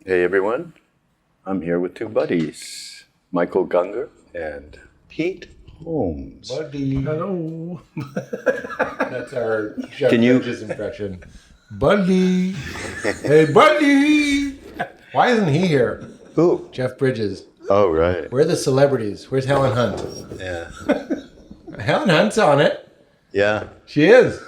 Hey everyone, I'm here with two buddies, Michael Gungor and Pete Holmes. Buddy. Hello. That's our Jeff Can you- Bridges impression. Buddy. Hey, buddy. Why isn't he here? Who? Jeff Bridges. Oh, right. Where are the celebrities? Where's Helen Hunt? Yeah. Helen Hunt's on it. Yeah. She is.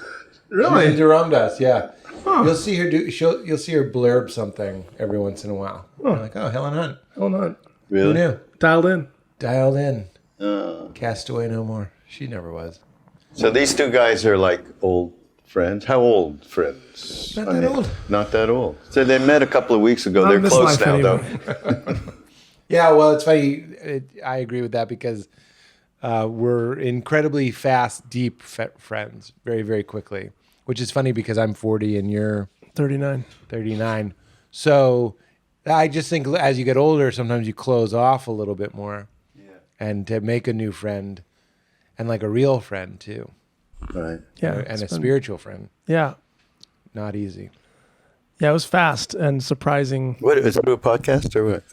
Really? She's into Ramdas, yeah. Huh. You'll see her you'll see her blurb something every once in a while. You're like, oh, Helen Hunt. Hold on. Who Really? knew? Dialed in. Dialed in. Oh. Castaway no more. She never was. So these two guys are like old friends. How old friends? Not that old. Not that old. So they met a couple of weeks ago. Not They're in this close life now, anyway. though. Yeah, well, it's funny. I agree with that because we're incredibly fast, deep friends very, very quickly, which is funny because I'm 40 and you're 39. 39. So I just think as you get older, sometimes you close off a little bit more. Yeah. And to make a new friend and like a real friend too. Right. Yeah. And it's a been- spiritual friend. Yeah. Not easy. Yeah, it was fast and surprising. What, is it a podcast or what?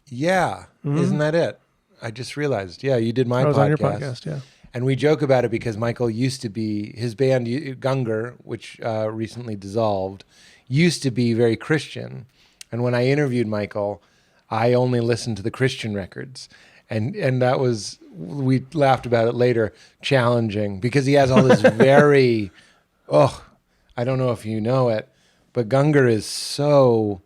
Yeah. Isn't that it? I just realized. Yeah, you did my I was podcast. on your podcast, yeah. And we joke about it because Michael used to be, his band, Gungor, which recently dissolved, used to be very Christian. And when I interviewed Michael, I only listened to the Christian records. And that was, we laughed about it later, challenging because he has all this very, I don't know if you know it, but Gungor is so,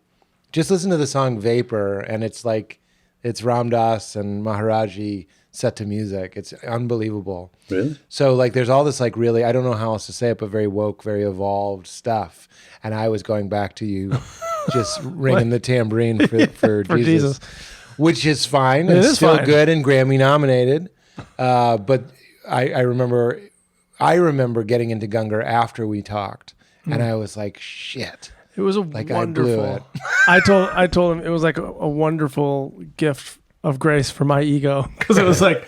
just listen to the song Vapor and it's like, it's Ram Dass and Maharaji set to music. It's unbelievable. Really? So like there's all this like really, I don't know how else to say it, but very woke, very evolved stuff. And I was going back to you just ringing the tambourine for Jesus. Which is fine. It It's is still fine. good and Grammy nominated. But I remember getting into Gungor after we talked. And I was like, shit. It was a Like wonderful. I blew it. I told him it was like a wonderful gift of grace for my ego because it was like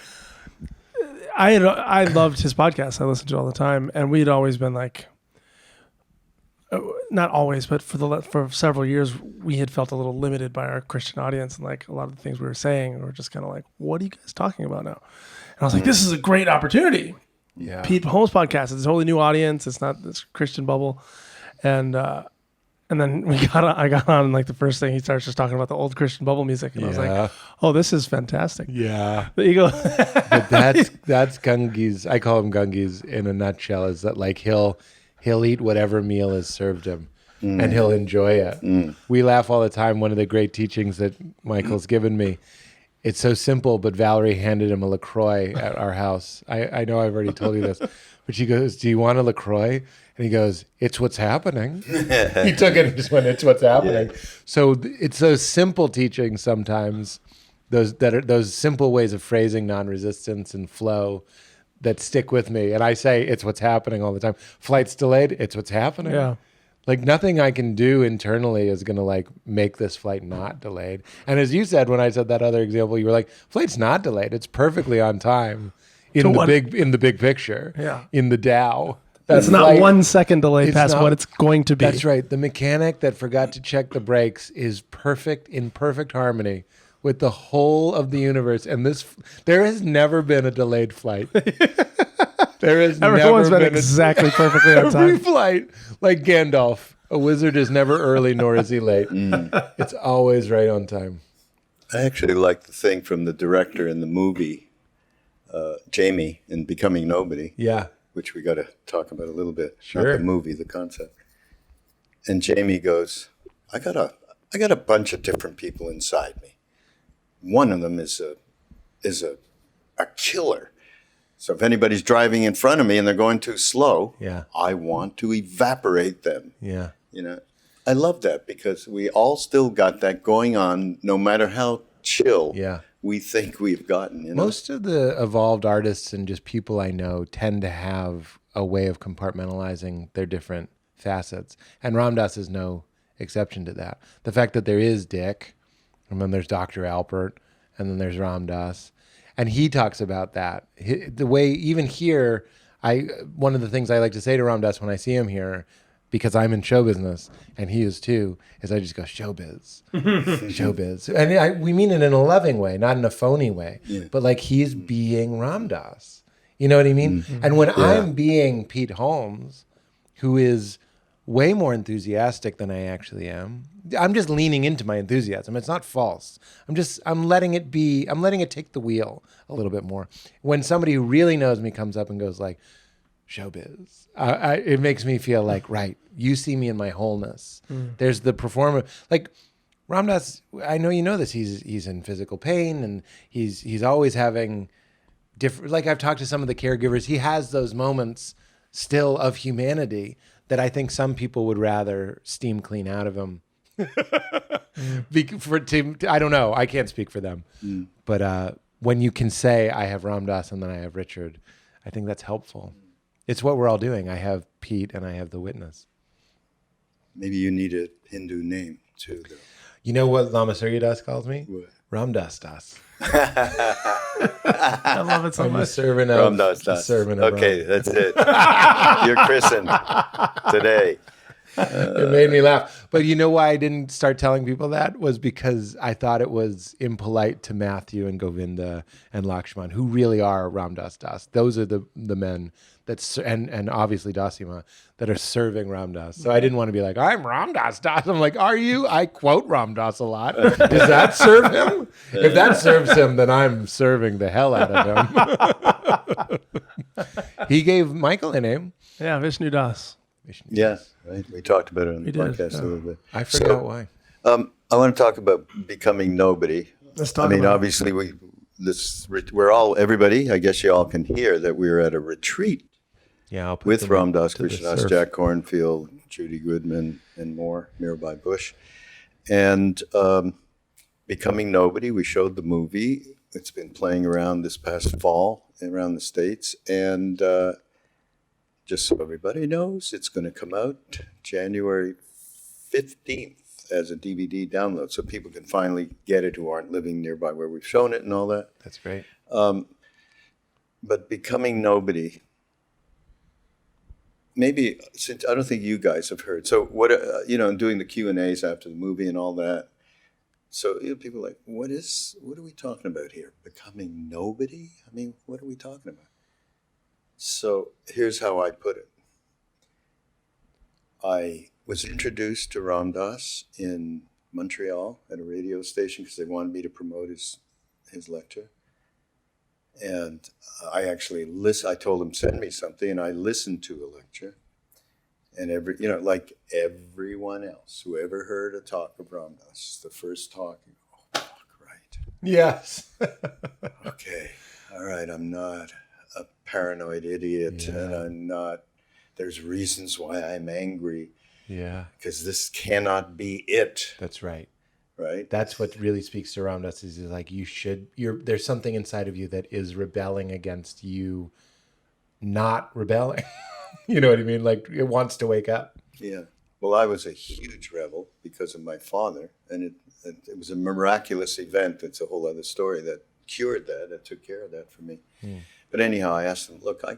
I loved his podcast. I listened to it all the time, and we'd always been like, not always, but for several years we had felt a little limited by our Christian audience, and like a lot of the things we were saying were just kind of like, what are you guys talking about now? And I was like, this is a great opportunity. Yeah. Pete Holmes podcast. It's a totally new audience. It's not this Christian bubble, and then I got on, and like the first thing he starts just talking about the old Christian bubble music, and I was like, oh, this is fantastic. Yeah. The ego. But that's Gungi's, I call him Gungi's in a nutshell, is that like he'll eat whatever meal is served him and he'll enjoy it. We laugh all the time. One of the great teachings that Michael's given me, it's so simple, but Valerie handed him a LaCroix at our house. I know I've already told you this, but she goes, do you want a LaCroix? And he goes, it's what's happening. He took it and just went, it's what's happening. Yeah. So it's those simple teachings sometimes, those simple ways of phrasing non-resistance and flow that stick with me. And I say, it's what's happening all the time. Flight's delayed, it's what's happening. Yeah. Like nothing I can do internally is going to like make this flight not delayed. And as you said, when I said that other example, you were like, flight's not delayed. It's perfectly on time in the big picture. Yeah. In the Dow. It's not 1 second delay past what it's going to be. That's right. The mechanic that forgot to check the brakes is in perfect harmony with the whole of the universe. And there has never been a delayed flight. There has Everyone's never been exactly perfectly on every time. flight, like Gandalf, a wizard is never early nor is he late. It's always right on time. I actually like the thing from the director in the movie, Jamie, in Becoming Nobody. Yeah. Which we got to talk about a little bit. Sure. Not the movie, the concept. And Jamie goes, I got a bunch of different people inside me. One of them is a killer. So if anybody's driving in front of me and they're going too slow, I want to evaporate them. Yeah. You know, I love that because we all still got that going on, no matter how chill we think we've gotten. You know? Most of the evolved artists and just people I know tend to have a way of compartmentalizing their different facets. And Ram Dass is no exception to that. The fact that there is Dick, and then there's Dr. Alpert, and then there's Ram Dass. And he talks about that. The way, even here, one of the things I like to say to Ram Dass when I see him here, because I'm in show business and he is too, is I just go showbiz, showbiz. And we mean it in a loving way, not in a phony way, but like he's being Ram Dass. You know what I mean? And when I'm being Pete Holmes, who is way more enthusiastic than I actually am, I'm just leaning into my enthusiasm. It's not false. I'm letting it be, I'm letting it take the wheel a little bit more. When somebody who really knows me comes up and goes like, showbiz, it makes me feel like, right, you see me in my wholeness. There's the performer, like Ram Dass, I know you know this, he's in physical pain and he's always having different, like I've talked to some of the caregivers, he has those moments still of humanity that I think some people would rather steam clean out of him. I don't know, I can't speak for them. But when you can say I have Ram Dass and then I have Richard, I think that's helpful. It's what we're all doing. I have Pete and I have the witness. Maybe you need a Hindu name too, though. You know what Lama Surya Das calls me? What? Ram Das Das. I love it so I'm a much. servant of Ram Dass Das. servant of Okay, Ram. that's it. You're christened today. It made me laugh. But you know why I didn't start telling people that was because I thought it was impolite to Matthew and Govinda and Lakshman, who really are Ram Das Das. Those are the men and obviously Dasima that are serving Ram Dass. So I didn't want to be like, I'm Ram Das Das. I'm like, are you? I quote Ram Dass a lot. Does that serve him? If that serves him, then I'm serving the hell out of him. He gave Michael a name. Yeah, Vishnu Das. Yeah, right. We talked about it on the We did, podcast yeah. a little bit. I forgot why. I want to talk about becoming nobody. Let's talk I mean, about it. obviously, we're all, everybody, I guess you all can hear that we were at a retreat Yeah, I'll put with them Ram Dass to the Krishnadas, surf. Jack Cornfield, Judy Goodman, and more, Mirabai Bush. And becoming nobody, we showed the movie. It's been playing around this past fall around the States. And just so everybody knows, it's going to come out January 15th as a DVD download, so people can finally get it who aren't living nearby where we've shown it and all that. That's great. But becoming nobody, maybe, since I don't think you guys have heard. So what, doing the Q&As after the movie and all that. So people are like, what are we talking about here? Becoming nobody? I mean, what are we talking about? So here's how I put it. I was introduced to Ram Dass in Montreal at a radio station because they wanted me to promote his lecture. And I actually I told him, send me something, and I listened to a lecture. And like everyone else who ever heard a talk of Ram Dass, the first talk, you go, oh, fuck, right. Yes. Okay, all right, I'm not a paranoid idiot, and I'm not, there's reasons why I'm angry, Yeah, because this cannot be it, that's right. right? That's what really speaks to Ram Dass is like there's something inside of you that is rebelling against you not rebelling. You know what I mean? Like it wants to wake up. Yeah. Well, I was a huge rebel because of my father, and it was a miraculous event. It's a whole other story that cured that took care of that for me. But anyhow, I asked them, look, I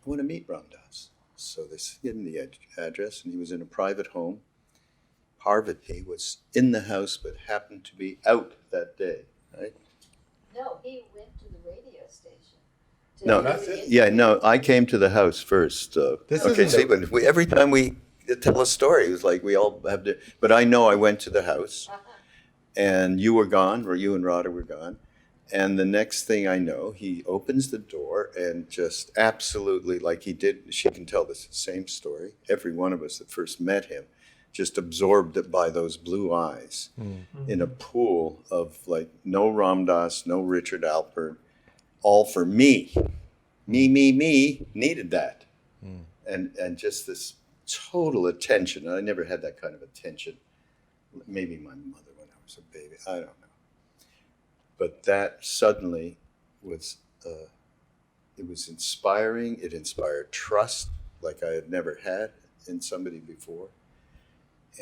want to meet Ram Dass. So they gave him the address, and he was in a private home. Parvati was in the house, but happened to be out that day, right? No, he went to the radio station. No, I came to the house first. This okay, isn't see, but every time we tell a story, it was like we all have to. But I know I went to the house, and you were gone, or you and Radha were gone. And the next thing I know, he opens the door and just absolutely, like he did, she can tell this same story. Every one of us that first met him, just absorbed it by those blue eyes in a pool of like no Ram Dass, no Richard Alpert, all for me. Me, needed that. And just this total attention. And I never had that kind of attention. Maybe my mother when I was a baby, I don't know. But that suddenly was, it was inspiring. It inspired trust like I had never had in somebody before.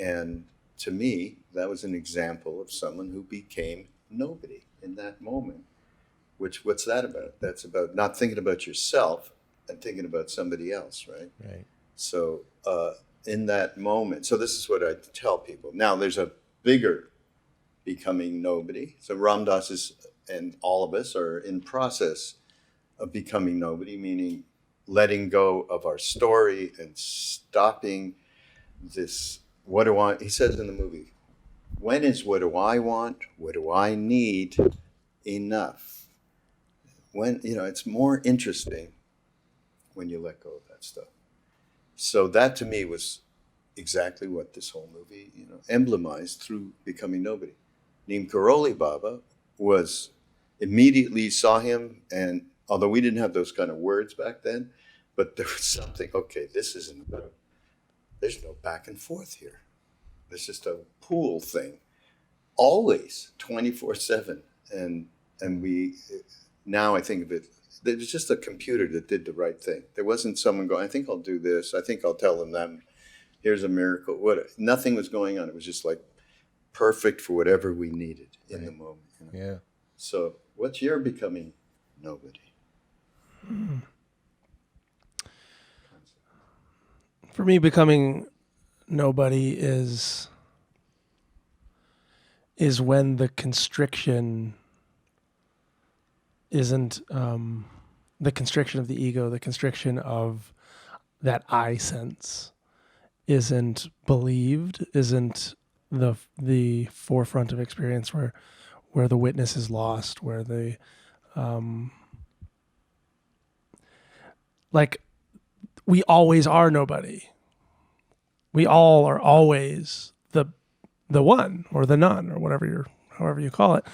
And to me, that was an example of someone who became nobody in that moment. What's that about? That's about not thinking about yourself and thinking about somebody else, right? Right. So in that moment. So this is what I tell people. Now there's a bigger becoming nobody. So Ram Dass is, and all of us are in process of becoming nobody, meaning letting go of our story and stopping this, what do I, he says in the movie, when is what do I want, what do I need enough? When, it's more interesting when you let go of that stuff. So that to me was exactly what this whole movie, emblemized through becoming nobody. Neem Karoli Baba was immediately saw him, and although we didn't have those kind of words back then, but there was something, okay, this isn't about, there's no back and forth here. There's just a pool thing, always 24/7. And we, now I think of it, there's just a computer that did the right thing. There wasn't someone going, I think I'll do this. I think I'll tell them that. Here's a miracle. Nothing was going on. It was just like perfect for whatever we needed in the moment. Yeah. So what's your becoming nobody? For me, becoming nobody is when the constriction isn't the constriction of the ego, the constriction of that I sense isn't believed, isn't the forefront of experience where the witness is lost, where the like we always are nobody. We all are always the one or the none or however you call it.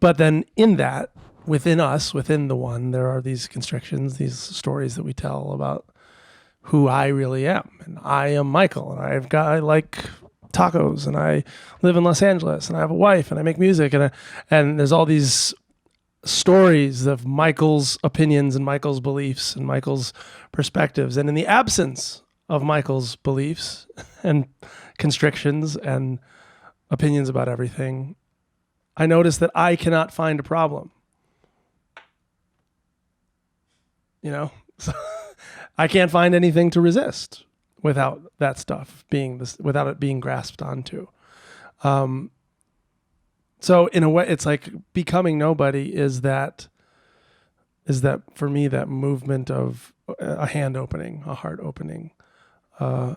But then in that, within us, within the one, there are these constrictions, these stories that we tell about who I really am. And I am Michael, and I like tacos, and I live in Los Angeles, and I have a wife, and I make music, and there's all these stories of Michael's opinions and Michael's beliefs and Michael's perspectives. And in the absence of Michael's beliefs and constrictions and opinions about everything, I notice that I cannot find a problem. So I can't find anything to resist without that stuff without it being grasped onto. So in a way, it's like becoming nobody is that for me, that movement of a hand opening, a heart opening, a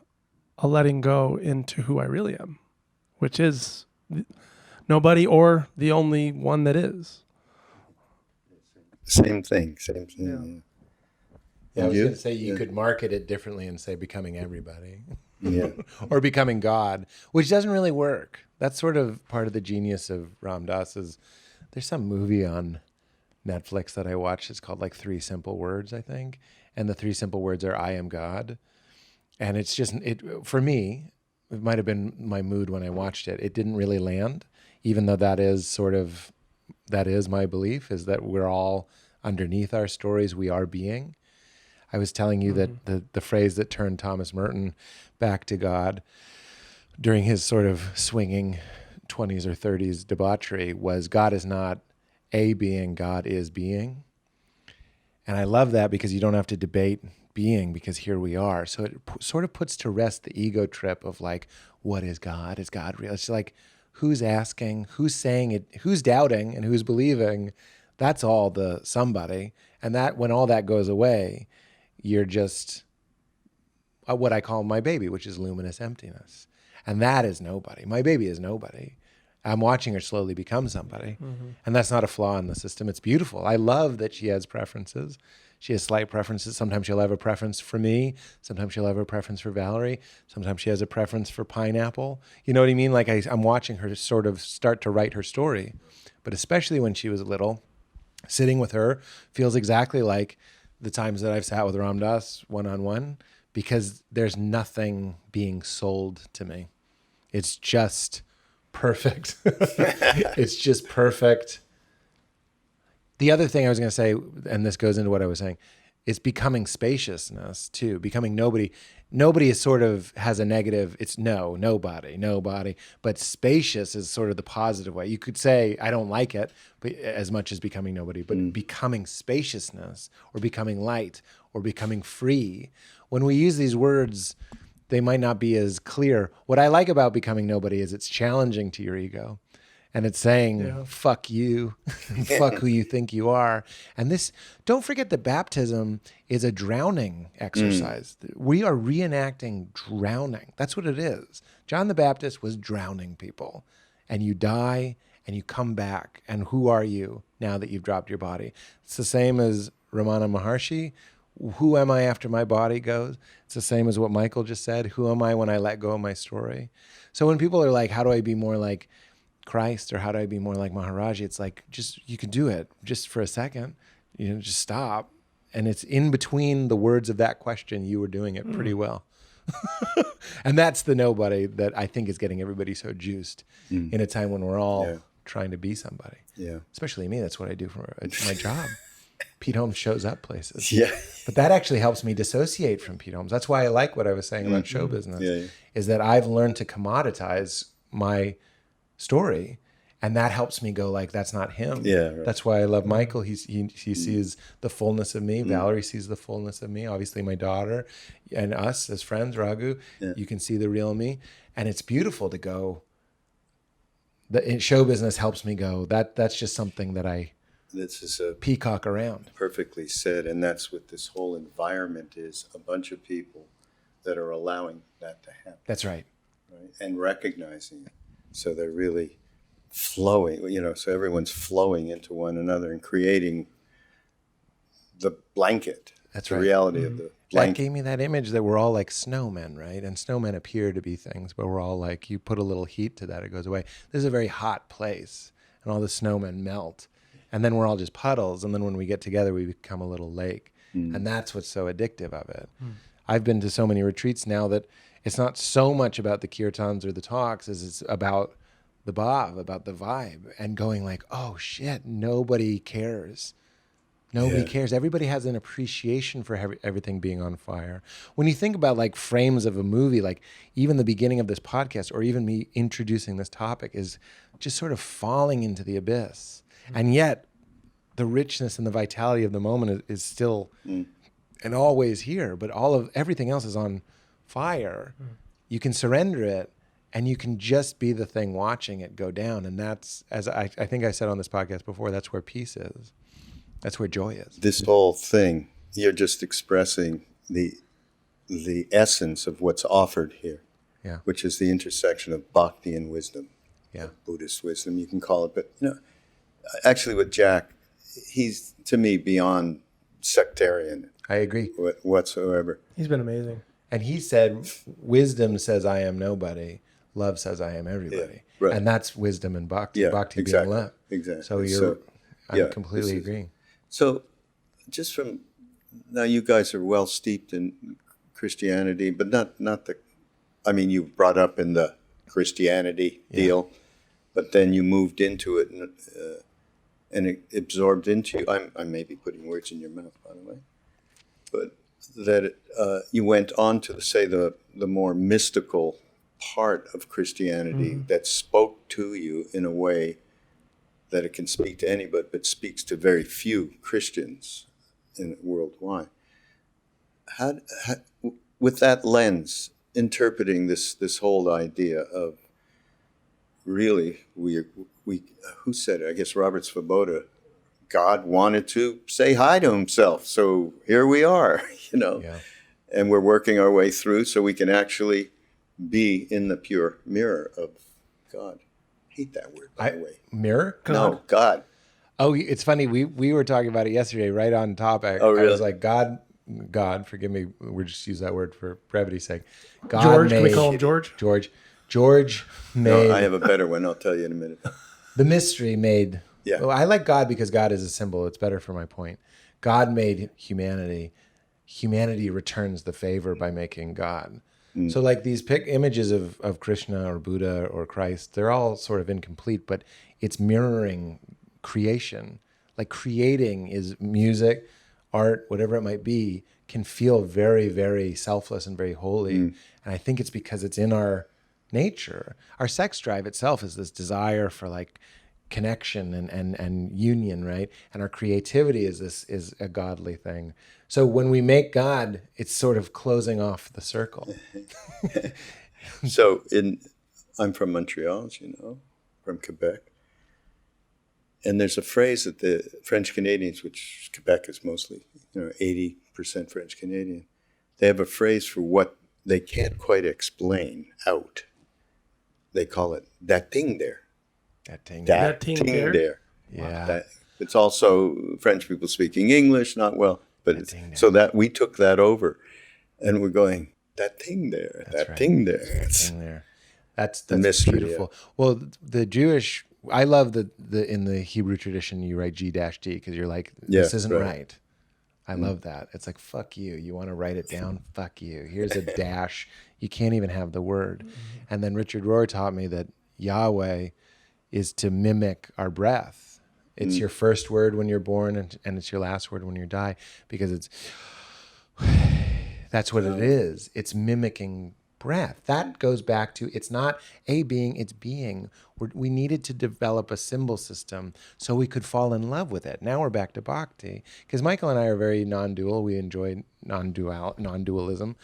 letting go into who I really am, which is nobody or the only one that is. Same thing. Yeah. Yeah, I was you? going to say you could market it differently and say becoming everybody. Yeah. Or becoming God, which doesn't really work. That's sort of part of the genius of Ram Dass is there's some movie on Netflix that I watched. It's called like 3 Simple Words, I think. And the 3 simple words are I am God. And it's just, for me, it might have been my mood when I watched it. It didn't really land, even though that is my belief, is that we're all underneath our stories, we are being. I was telling you that the phrase that turned Thomas Merton back to God during his sort of swinging 20s or 30s debauchery was God is not a being, God is being. And I love that because you don't have to debate being because here we are. So it sort of puts to rest the ego trip of like, what is God? Is God real? It's like, who's asking, who's saying it, who's doubting, and who's believing? That's all the somebody. And that when all that goes away, you're just what I call my baby, which is luminous emptiness. And that is nobody. My baby is nobody. I'm watching her slowly become somebody. Mm-hmm. And that's not a flaw in the system. It's beautiful. I love that she has preferences. She has slight preferences. Sometimes she'll have a preference for me. Sometimes she'll have a preference for Valerie. Sometimes she has a preference for pineapple. You know what I mean? Like I'm watching her sort of start to write her story. But especially when she was little, sitting with her feels exactly like the times that I've sat with Ram Dass one-on-one, because there's nothing being sold to me. It's just perfect. It's just perfect. The other thing I was going to say, and this goes into what I was saying, It's becoming spaciousness too, becoming nobody. Nobody is sort of has a negative. It's nobody. But spacious is sort of the positive way. You could say I don't like it, but as much as becoming nobody, but becoming spaciousness or becoming light or becoming free. When we use these words, they might not be as clear. What I like about becoming nobody is it's challenging to your ego. And it's saying, fuck you, fuck who you think you are. And this, don't forget that baptism is a drowning exercise. We are reenacting drowning. That's what it is. John the Baptist was drowning people. And you die and you come back. And who are you now that you've dropped your body? It's the same as Ramana Maharshi. Who am I after my body goes? It's the same as what Michael just said. Who am I when I let go of my story? So when people are like, how do I be more like Christ, or how do I be more like Maharaji? It's like, just, you can do it just for a second, just stop. And it's in between the words of that question, you were doing it pretty well. And that's the nobody that I think is getting everybody so juiced in a time when we're all trying to be somebody. Yeah. Especially me. That's what I do for my job. Pete Holmes shows up places. Yeah. But that actually helps me dissociate from Pete Holmes. That's why I like what I was saying about show business, is that I've learned to commoditize my story, and that helps me go like, that's not him. That's why I love Michael. He sees the fullness of me. Valerie sees the fullness of me, obviously my daughter, and us as friends, Raghu. You can see the real me, and it's beautiful to go. The show business helps me go, that's just something that I peacock around. Perfectly said. And that's what this whole environment is, a bunch of people that are allowing that to happen. That's right. And recognizing it. So they're really flowing, so everyone's flowing into one another and creating the blanket. That's the right. reality of the blanket. That gave me that image that we're all like snowmen, right? And snowmen appear to be things, but we're all like, you put a little heat to that, it goes away. This is a very hot place, and all the snowmen melt. And then we're all just puddles. And then when we get together, we become a little lake. And that's what's so addictive of it. I've been to so many retreats now that it's not so much about the kirtans or the talks as it's about the bhav, about the vibe, and going like, oh shit, nobody cares. Nobody cares. Everybody has an appreciation for everything being on fire. When you think about like frames of a movie, like even the beginning of this podcast, or even me introducing this topic, is just sort of falling into the abyss. And yet the richness and the vitality of the moment is still and always here, but everything else is on fire. You can surrender it, and you can just be the thing watching it go down. And that's, as I think I said on this podcast before, that's where peace is. That's where joy is. This whole thing, you're just expressing the essence of what's offered here, which is the intersection of bhakti and wisdom, Buddhist wisdom, you can call it. But actually with Jack, he's, to me, beyond sectarian. I agree. Whatsoever. He's been amazing. And he said, wisdom says I am nobody. Love says I am everybody. Right. And that's wisdom and bhakti. Bhakti being love. Exactly. So I'm completely agreeing. So just from, now you guys are well steeped in Christianity, but not the, you brought up in the Christianity deal, but then you moved into it and it absorbed into you. I may be putting words in your mouth, by the way, but that you went on to say the more mystical part of Christianity that spoke to you in a way that it can speak to anybody, but speaks to very few Christians worldwide. How, with that lens, interpreting this whole idea of really we who said it? I guess Robert Svoboda. God wanted to say hi to himself, so here we are, and we're working our way through so we can actually be in the pure mirror of God. I hate that word, by the way. Mirror? God. No, God. Oh, it's funny. We were talking about it yesterday, right on topic. Oh, really? I was like, God, forgive me. We're just use that word for brevity's sake. God George, can we call him George? George made. No, I have a better one. I'll tell you in a minute. The mystery made. Yeah. Well, I like God because God is a symbol. It's better for my point. God made humanity. Humanity returns the favor by making God. So like these images of Krishna or Buddha or Christ, they're all sort of incomplete, but it's mirroring creation. Like creating is music, art, whatever it might be, can feel very, very selfless and very holy. And I think it's because it's in our nature. Our sex drive itself is this desire for like connection and union, right? And our creativity is a godly thing. So when we make God, it's sort of closing off the circle. So I'm from Montreal, as you know, from Quebec. And there's a phrase that the French Canadians, which Quebec is mostly, 80% French Canadian, they have a phrase for what they can't quite explain out. They call it that thing there. That thing. That thing thing there? there. Yeah. It's also French people speaking English, not well, but it's, so that we took that over, and we're going that thing there, that right. thing there. Thing there. That's mystery, beautiful. Yeah. Well, the Jewish, I love the in the Hebrew tradition you write G-D because you're like, this isn't right. I love that. It's like, fuck you. You want to write it down? Fuck you. Here's a dash. You can't even have the word. And then Richard Rohr taught me that Yahweh is to mimic our breath. It's your first word when you're born and it's your last word when you die, because that's what it is. It's mimicking breath. That goes back to, it's not a being, it's being. We needed to develop a symbol system so we could fall in love with it. Now we're back to bhakti, because Michael and I are very non-dual. We enjoy non-dualism.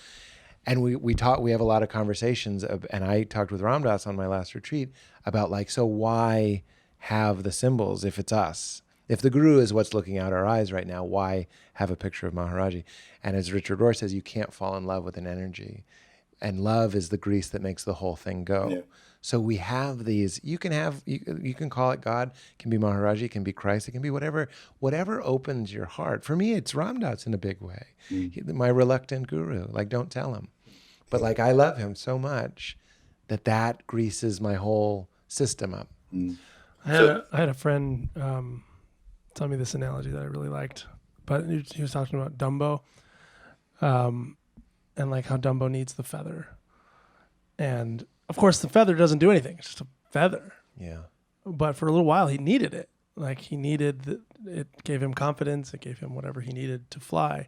And we have a lot of conversations, and I talked with Ram Dass on my last retreat about like, so why have the symbols if it's us? If the guru is what's looking out our eyes right now, why have a picture of Maharaji? And as Richard Rohr says, you can't fall in love with an energy. And love is the grease that makes the whole thing go. Yeah. So we have these, you can call it God, it can be Maharaji, it can be Christ, it can be whatever opens your heart. For me, it's Ram Dass in a big way. My reluctant guru, like, don't tell him. But like, I love him so much that greases my whole system up. I had a friend tell me this analogy that I really liked, but he was talking about Dumbo, and like how Dumbo needs the feather. And of course the feather doesn't do anything. It's just a feather. Yeah. But for a little while he needed it. Like it gave him confidence. It gave him whatever he needed to fly.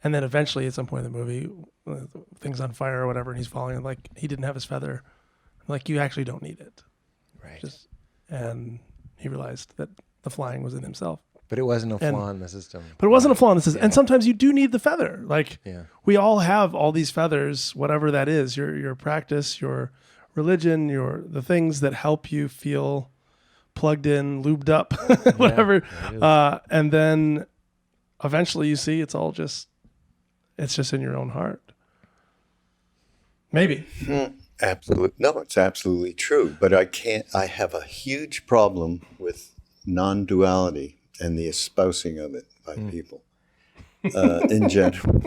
And then eventually at some point in the movie, things on fire or whatever, and he's falling, and like he didn't have his feather. Like, you actually don't need it. Right. And he realized that the flying was in himself. But it wasn't a flaw in the system. But it wasn't a flaw in the system. Yeah. And sometimes you do need the feather. Like, we all have all these feathers, whatever that is, your practice, your religion, the things that help you feel plugged in, lubed up, whatever. And then eventually you see it's just in your own heart. Maybe. Absolutely. No, it's absolutely true. But I have a huge problem with non-duality and the espousing of it by people in general.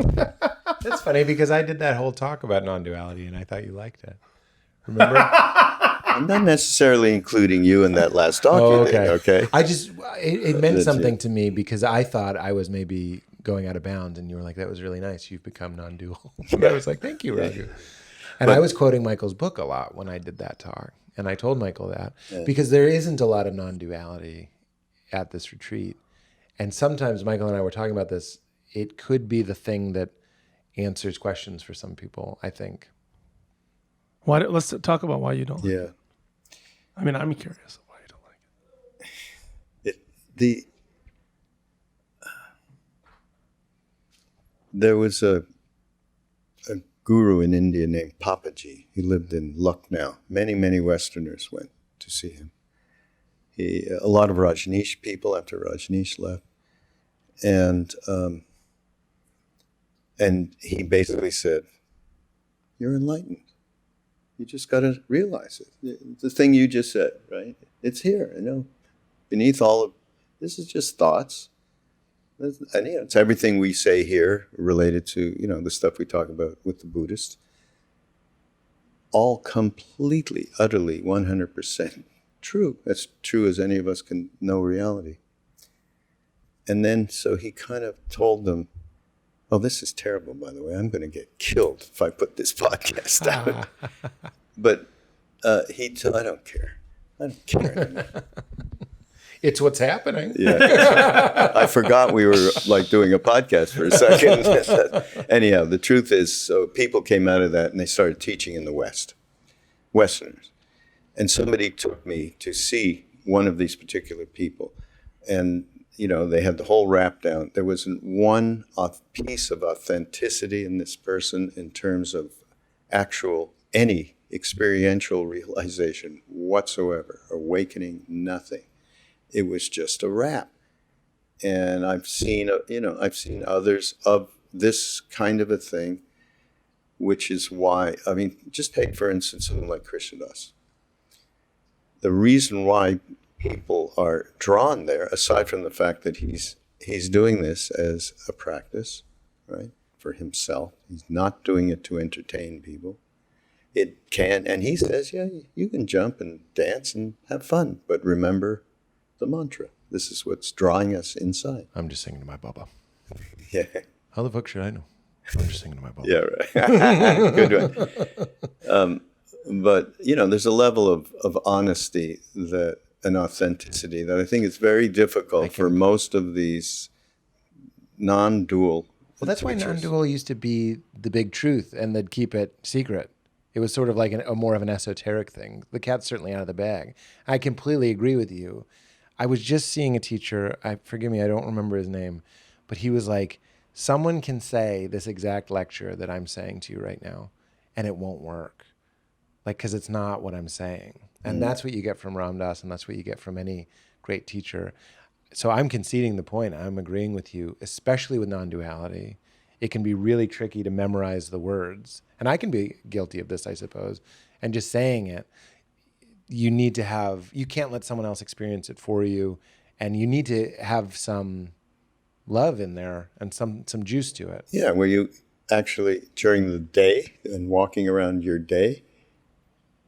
That's funny, because I did that whole talk about non-duality and I thought you liked it. Remember? I'm not necessarily including you in that last talk. Okay. I just, it meant something to me, because I thought I was maybe going out of bounds, and you were like, that was really nice. You've become non-dual. And I was like, thank you, Raghu. And I was quoting Michael's book a lot when I did that talk. And I told Michael that because there isn't a lot of non-duality at this retreat. And sometimes Michael and I were talking about this. It could be the thing that answers questions for some people, I think. Let's talk about why you don't like it. I mean, I'm curious why you don't like it. There was a guru in India named Papaji. He lived in Lucknow. Many, many Westerners went to see him. A lot of Rajneesh people after Rajneesh left. And he basically said, you're enlightened. You just got to realize it. The thing you just said, right? It's here, beneath all of this is just thoughts. And it's everything we say here related to, the stuff we talk about with the Buddhists. All completely, utterly, 100% true. As true as any of us can know reality. And then, so he kind of told them, oh, this is terrible, by the way. I'm going to get killed if I put this podcast out. But I don't care. I don't care anymore. It's what's happening. Yeah, I forgot we were like doing a podcast for a second. Anyhow, the truth is, so people came out of that and they started teaching in the West, Westerners. And somebody took me to see one of these particular people. And, they had the whole rap down. There wasn't one piece of authenticity in this person in terms of actual, any experiential realization whatsoever, awakening, nothing. It was just a rap. And I've seen others of this kind of a thing, which is why, just take, for instance, someone like Krishna Das. The reason why people are drawn there, aside from the fact that he's doing this as a practice, right, for himself. He's not doing it to entertain people. It can, and he says, yeah, you can jump and dance and have fun, but remember the mantra. This is what's drawing us inside. I'm just singing to my Baba. Yeah. How the fuck should I know? I'm just singing to my Baba. Yeah, right. Good one. But, there's a level of honesty and authenticity that I think is very difficult for most of these non-dual. Well, that's why non-dual used to be the big truth, and they'd keep it secret. It was sort of like a more of an esoteric thing. The cat's certainly out of the bag. I completely agree with you. I was just seeing a teacher, forgive me, I don't remember his name, but he was like, someone can say this exact lecture that I'm saying to you right now, and it won't work. Because it's not what I'm saying. And that's what you get from Ram Dass, and that's what you get from any great teacher. So I'm conceding the point. I'm agreeing with you, especially with non-duality. It can be really tricky to memorize the words. And I can be guilty of this, I suppose. And just saying it, you can't let someone else experience it for you. And you need to have some love in there and some juice to it. Yeah, where you actually, during the day and walking around your day,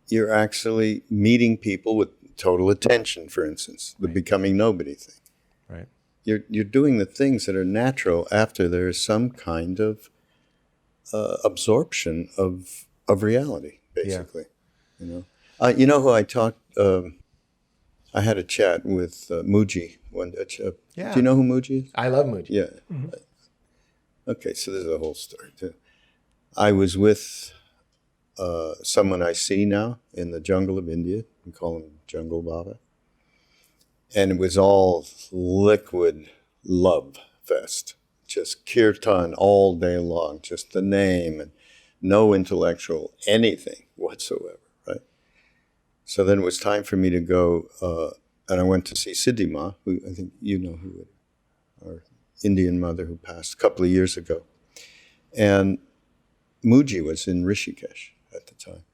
you're actually meeting people with total attention, for instance, the becoming nobody thing. Right. You're doing the things that are natural after there is some kind of absorption of reality, basically. Yeah. You know who I talked? I had a chat with Muji. Yeah. Do you know who Muji is? I love Muji. Yeah. Mm-hmm. Okay, so this is a whole story too. I was with someone I see now in the jungle of India. We call him Jungle Baba. And it was all liquid love fest. Just kirtan all day long, just the name and no intellectual anything whatsoever, right? So then it was time for me to go, and I went to see Siddhima, who I think you know who, our Indian mother who passed a couple of years ago. And Muji was in Rishikesh at the time.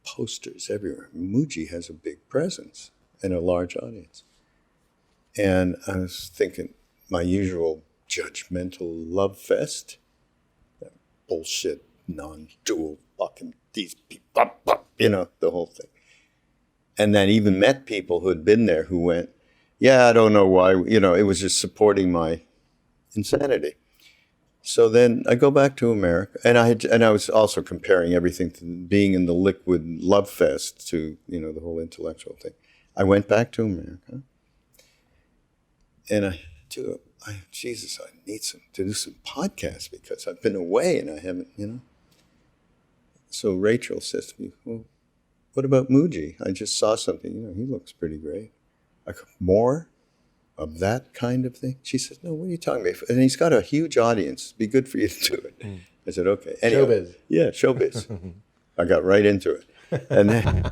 Posters everywhere. Muji has a big presence and a large audience. And I was thinking, my usual judgmental love fest, that bullshit, non-dual, fucking these people, the whole thing. And then even met people who had been there who went, yeah, I don't know why, it was just supporting my insanity. So then I go back to America, and I was also comparing everything to being in the liquid love fest to, the whole intellectual thing. I went back to America, and I need to do some podcasts because I've been away and I haven't, So Rachel says to me, well, what about Muji? I just saw something, he looks pretty great. I go, more of that kind of thing? She says, no, what are you talking about? And he's got a huge audience. It'd be good for you to do it. I said, okay. Anyway, showbiz. Yeah, showbiz. I got right into it. And then,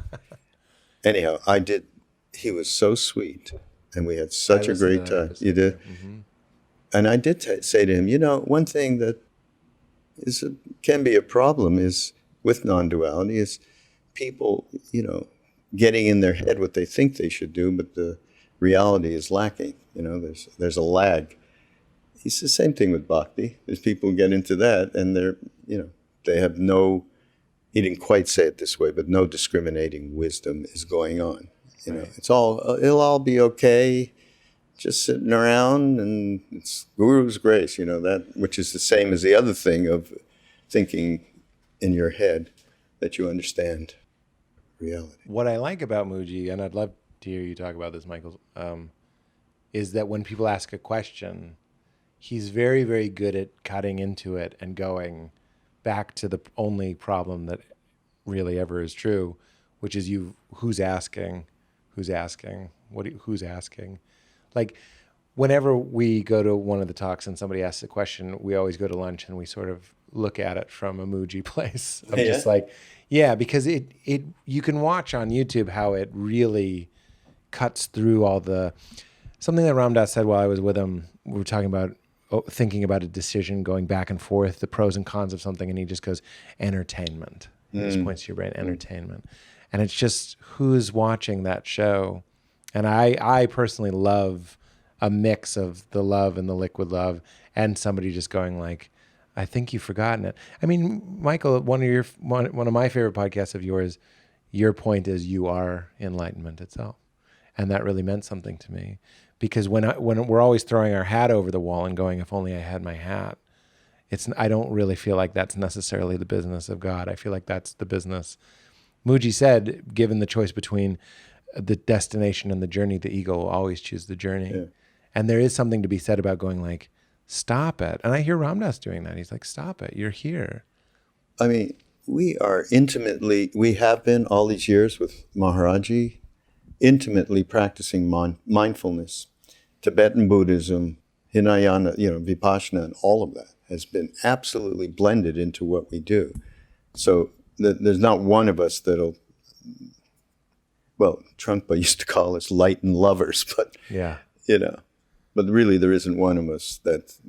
anyhow, I did. He was so sweet, and we had such a great time. You did? Mm-hmm. And I did say to him, one thing that can be a problem is with non-duality is people, getting in their head what they think they should do, but the reality is lacking. There's a lag. It's the same thing with bhakti. There's people who get into that and they have no, he didn't quite say it this way, but no discriminating wisdom is going on. It'll all be okay, just sitting around and it's Guru's grace, that, which is the same as the other thing of thinking in your head that you understand reality. What I like about Muji, and I'd love to hear you talk about this, Michael, is that when people ask a question, he's very, very good at cutting into it and going back to the only problem that really ever is true, which is who's asking, who's asking, who's asking. Like whenever we go to one of the talks and somebody asks a question, we always go to lunch and we sort of look at it from a Muji place of just like, yeah, because it you can watch on YouTube how it really cuts through all the, something that Ram Dass said while I was with him, we were talking about thinking about a decision, going back and forth, the pros and cons of something, and he just goes, entertainment. He just points to your brain, entertainment. And it's just who's watching that show. And I personally love a mix of the love and the liquid love and somebody just going like, I think you've forgotten it. I mean, Michael, one of my favorite podcasts of yours, your point is you are enlightenment itself. And that really meant something to me. Because when we're always throwing our hat over the wall and going, if only I had my hat, I don't really feel like that's necessarily the business of God. I feel like that's the business. Muji said, given the choice between the destination and the journey, the ego will always choose the journey. Yeah. And there is something to be said about going like, stop it. And I hear Ram Dass doing that. He's like, stop it. You're here. I mean, we have been all these years with Maharaji, intimately practicing mindfulness. Tibetan Buddhism, Hinayana, Vipassana, and all of that has been absolutely blended into what we do. So there's not one of us that'll, well, Trungpa used to call us light and lovers, but, yeah, but really there isn't one of us that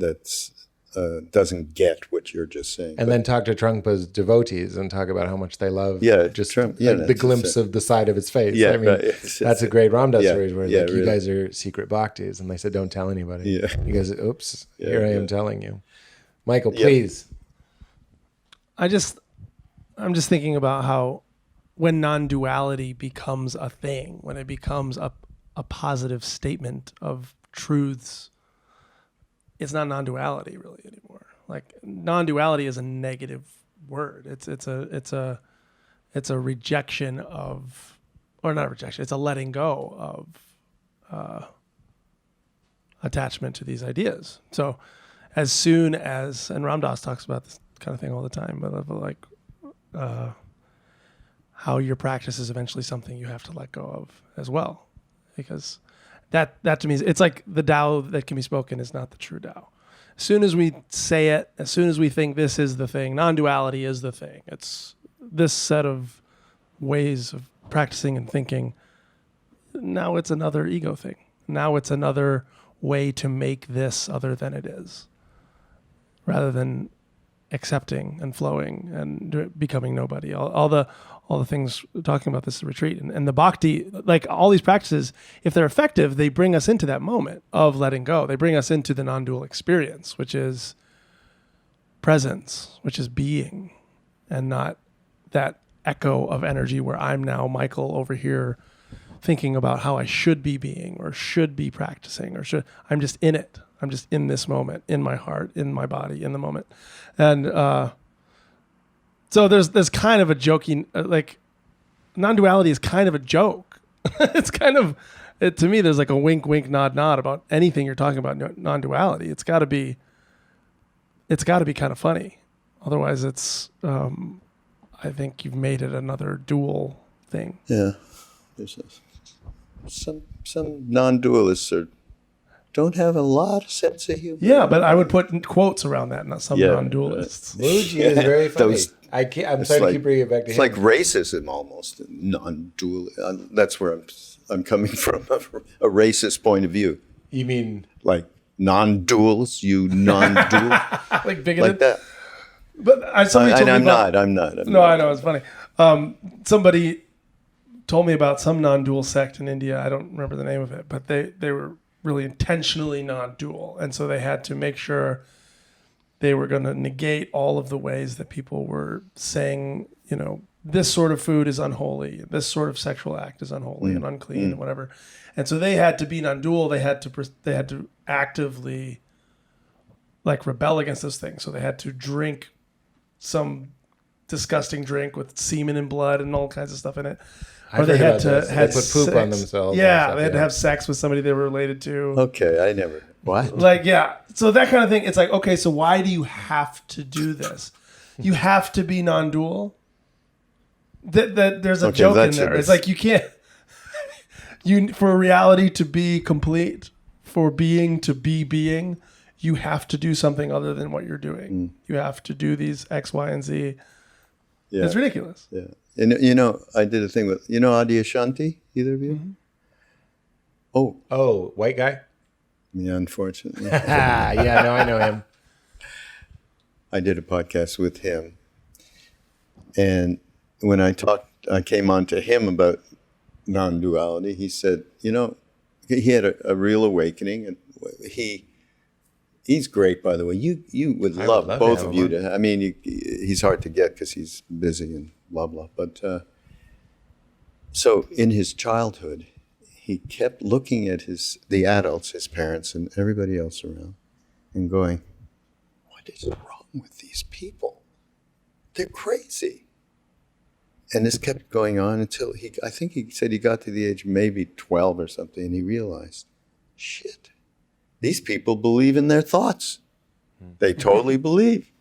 doesn't get what you're just saying. And then talk to Trungpa's devotees and talk about how much they love Trump, the glimpse of the side of his face. Yeah, I mean, right. that's a great Ram Dass story where really. you guys are secret bhaktis. And they said, don't tell anybody. Yeah. He goes, oops, here I am telling you. Michael, please. I'm just thinking about how when non-duality becomes a thing, when it becomes a positive statement of truths, it's not non-duality really anymore. Like non-duality is a negative word. It's a rejection of, or not a rejection. It's a letting go of attachment to these ideas. So as soon as, and Ram Dass talks about this kind of thing all the time, but like how your practice is eventually something you have to let go of as well, because that to me, it's like the Tao that can be spoken is not the true Tao. As soon as we say it, as soon as we think this is the thing, non-duality is the thing. It's this set of ways of practicing and thinking. Now it's another ego thing. Now it's another way to make this other than it is, rather than accepting and flowing and becoming nobody. All the things talking about this retreat and the bhakti, like all these practices, if they're effective, they bring us into that moment of letting go. They bring us into the non-dual experience, which is presence, which is being, and not that echo of energy where I'm now Michael over here thinking about how I should be being or should be practicing I'm just in it. I'm just in this moment, in my heart, in my body, in the moment. And so there's kind of a joking, like non-duality is kind of a joke. It's kind of, to me, there's like a wink, wink, nod, nod about anything you're talking about non-duality. It's got to be kind of funny. Otherwise it's, I think you've made it another dual thing. Yeah. There's some non-dualists don't have a lot of sense of humor. Yeah, but I would put quotes around that, not some non-dualists. Muji is very funny. I'm sorry to keep bringing it back to him. It's like racism almost, non-dual. That's where I'm coming from, a racist point of view. You mean like non-duals? You non-dual, like bigoted, like that. But somebody told me about. I'm not. No, I know it's funny. Somebody told me about some non-dual sect in India. I don't remember the name of it, but they were really intentionally non-dual, and so they had to make sure they were going to negate all of the ways that people were saying, this sort of food is unholy, this sort of sexual act is unholy and unclean and whatever. And so they had to be non-dual. They had to actively like rebel against those things. So they had to drink some disgusting drink with semen and blood and all kinds of stuff in it. I've they heard had about to this. They had put poop on sex. themselves. Yeah, and stuff, they had to have sex with somebody they were related to. Okay, I never. What? Like, yeah. So that kind of thing. It's like, okay, so why do you have to do this? You have to be non-dual. That there's a Okay, joke in that's there. it. It's like you can't. For reality to be complete, for being to be being, you have to do something other than what you're doing. You have to do these X, Y, and Z. Yeah. It's ridiculous. Yeah. And I did a thing with, Adi Ashanti, either of you? Mm-hmm. Oh, white guy? Yeah, unfortunately. Yeah, no, I know him. I did a podcast with him. And when I came on to him about non-duality, he said, he had a real awakening. And he's great, by the way. You would love love both to of have you him he's hard to get because he's busy and blah, blah. But so in his childhood, he kept looking at the adults, his parents and everybody else around and going, what is wrong with these people? They're crazy. And this kept going on until I think he said he got to the age of maybe 12 or something, and he realized, shit, these people believe in their thoughts. They totally believe.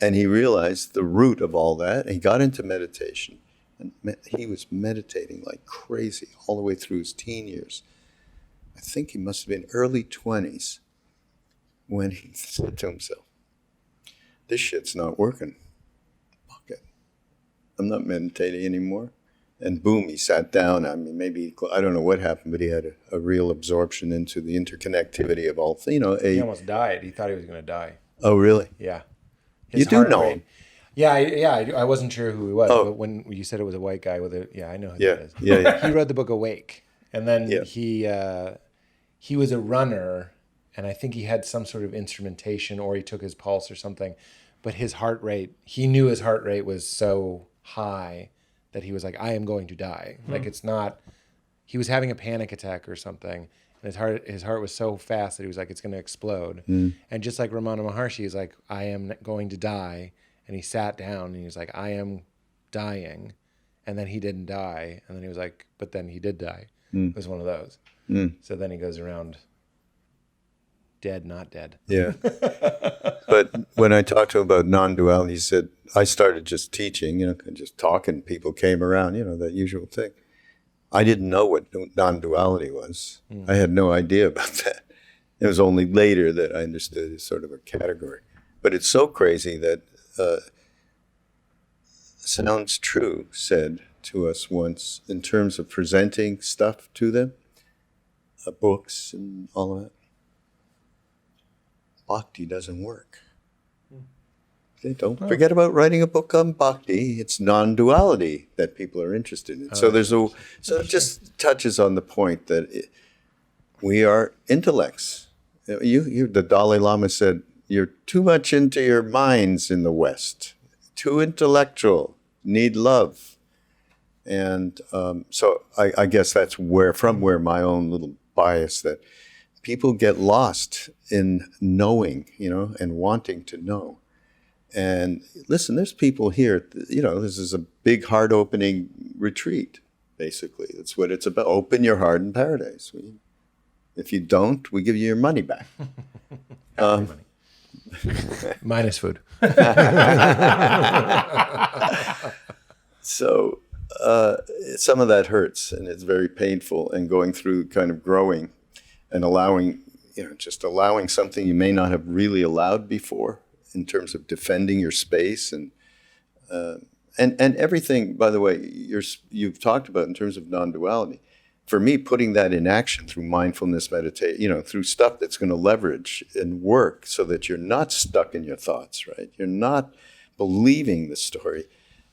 And he realized the root of all that, and he got into meditation. And he was meditating like crazy all the way through his teen years. I think he must have been early 20s when he said to himself, this shit's not working. Fuck it. I'm not meditating anymore. And boom, he sat down. I mean, I don't know what happened, but he had a real absorption into the interconnectivity of all things. He almost died. He thought he was going to die. Oh, really? Yeah. You do know him. Yeah, I wasn't sure who he was, Oh. but when you said it was a white guy I know who Yeah, that is. yeah. He wrote the book Awake, and then Yeah. he was a runner, and I think he had some sort of instrumentation, or he took his pulse or something, but he knew his heart rate was so high that he was like, I am going to die. Like, it's not, he was having a panic attack or something, and his heart was so fast that he was like, it's going to explode. And just like Ramana Maharshi is like, I am going to die. And he sat down and he was like, I am dying. And then he didn't die. And then he was like, but then he did die. It was one of those. So then he goes around dead, not dead. Yeah. But when I talked to him about non-duality, he said, I started just teaching, just talking. People came around, that usual thing. I didn't know what non-duality was. I had no idea about that. It was only later that I understood it as sort of a category. But it's so crazy that Sounds True said to us once, in terms of presenting stuff to them, books and all of that, Bhakti doesn't work. Don't forget about writing a book on Bhakti. It's non-duality that people are interested in. So it just touches on the point that we are intellects. The Dalai Lama said, you're too much into your minds in the West, too intellectual, need love. And so I guess that's where my own little bias, that people get lost in knowing, and wanting to know. And listen, there's people here, this is a big heart-opening retreat, basically. That's what it's about. Open your heart in paradise. If you don't, we give you your money back. Money. Minus food. So some of that hurts, and it's very painful, and going through kind of growing and allowing, just allowing something you may not have really allowed before, in terms of defending your space and everything. By the way, you've talked about in terms of non-duality. For me, putting that in action through mindfulness, meditation, through stuff that's going to leverage and work, so that you're not stuck in your thoughts, right? You're not believing the story,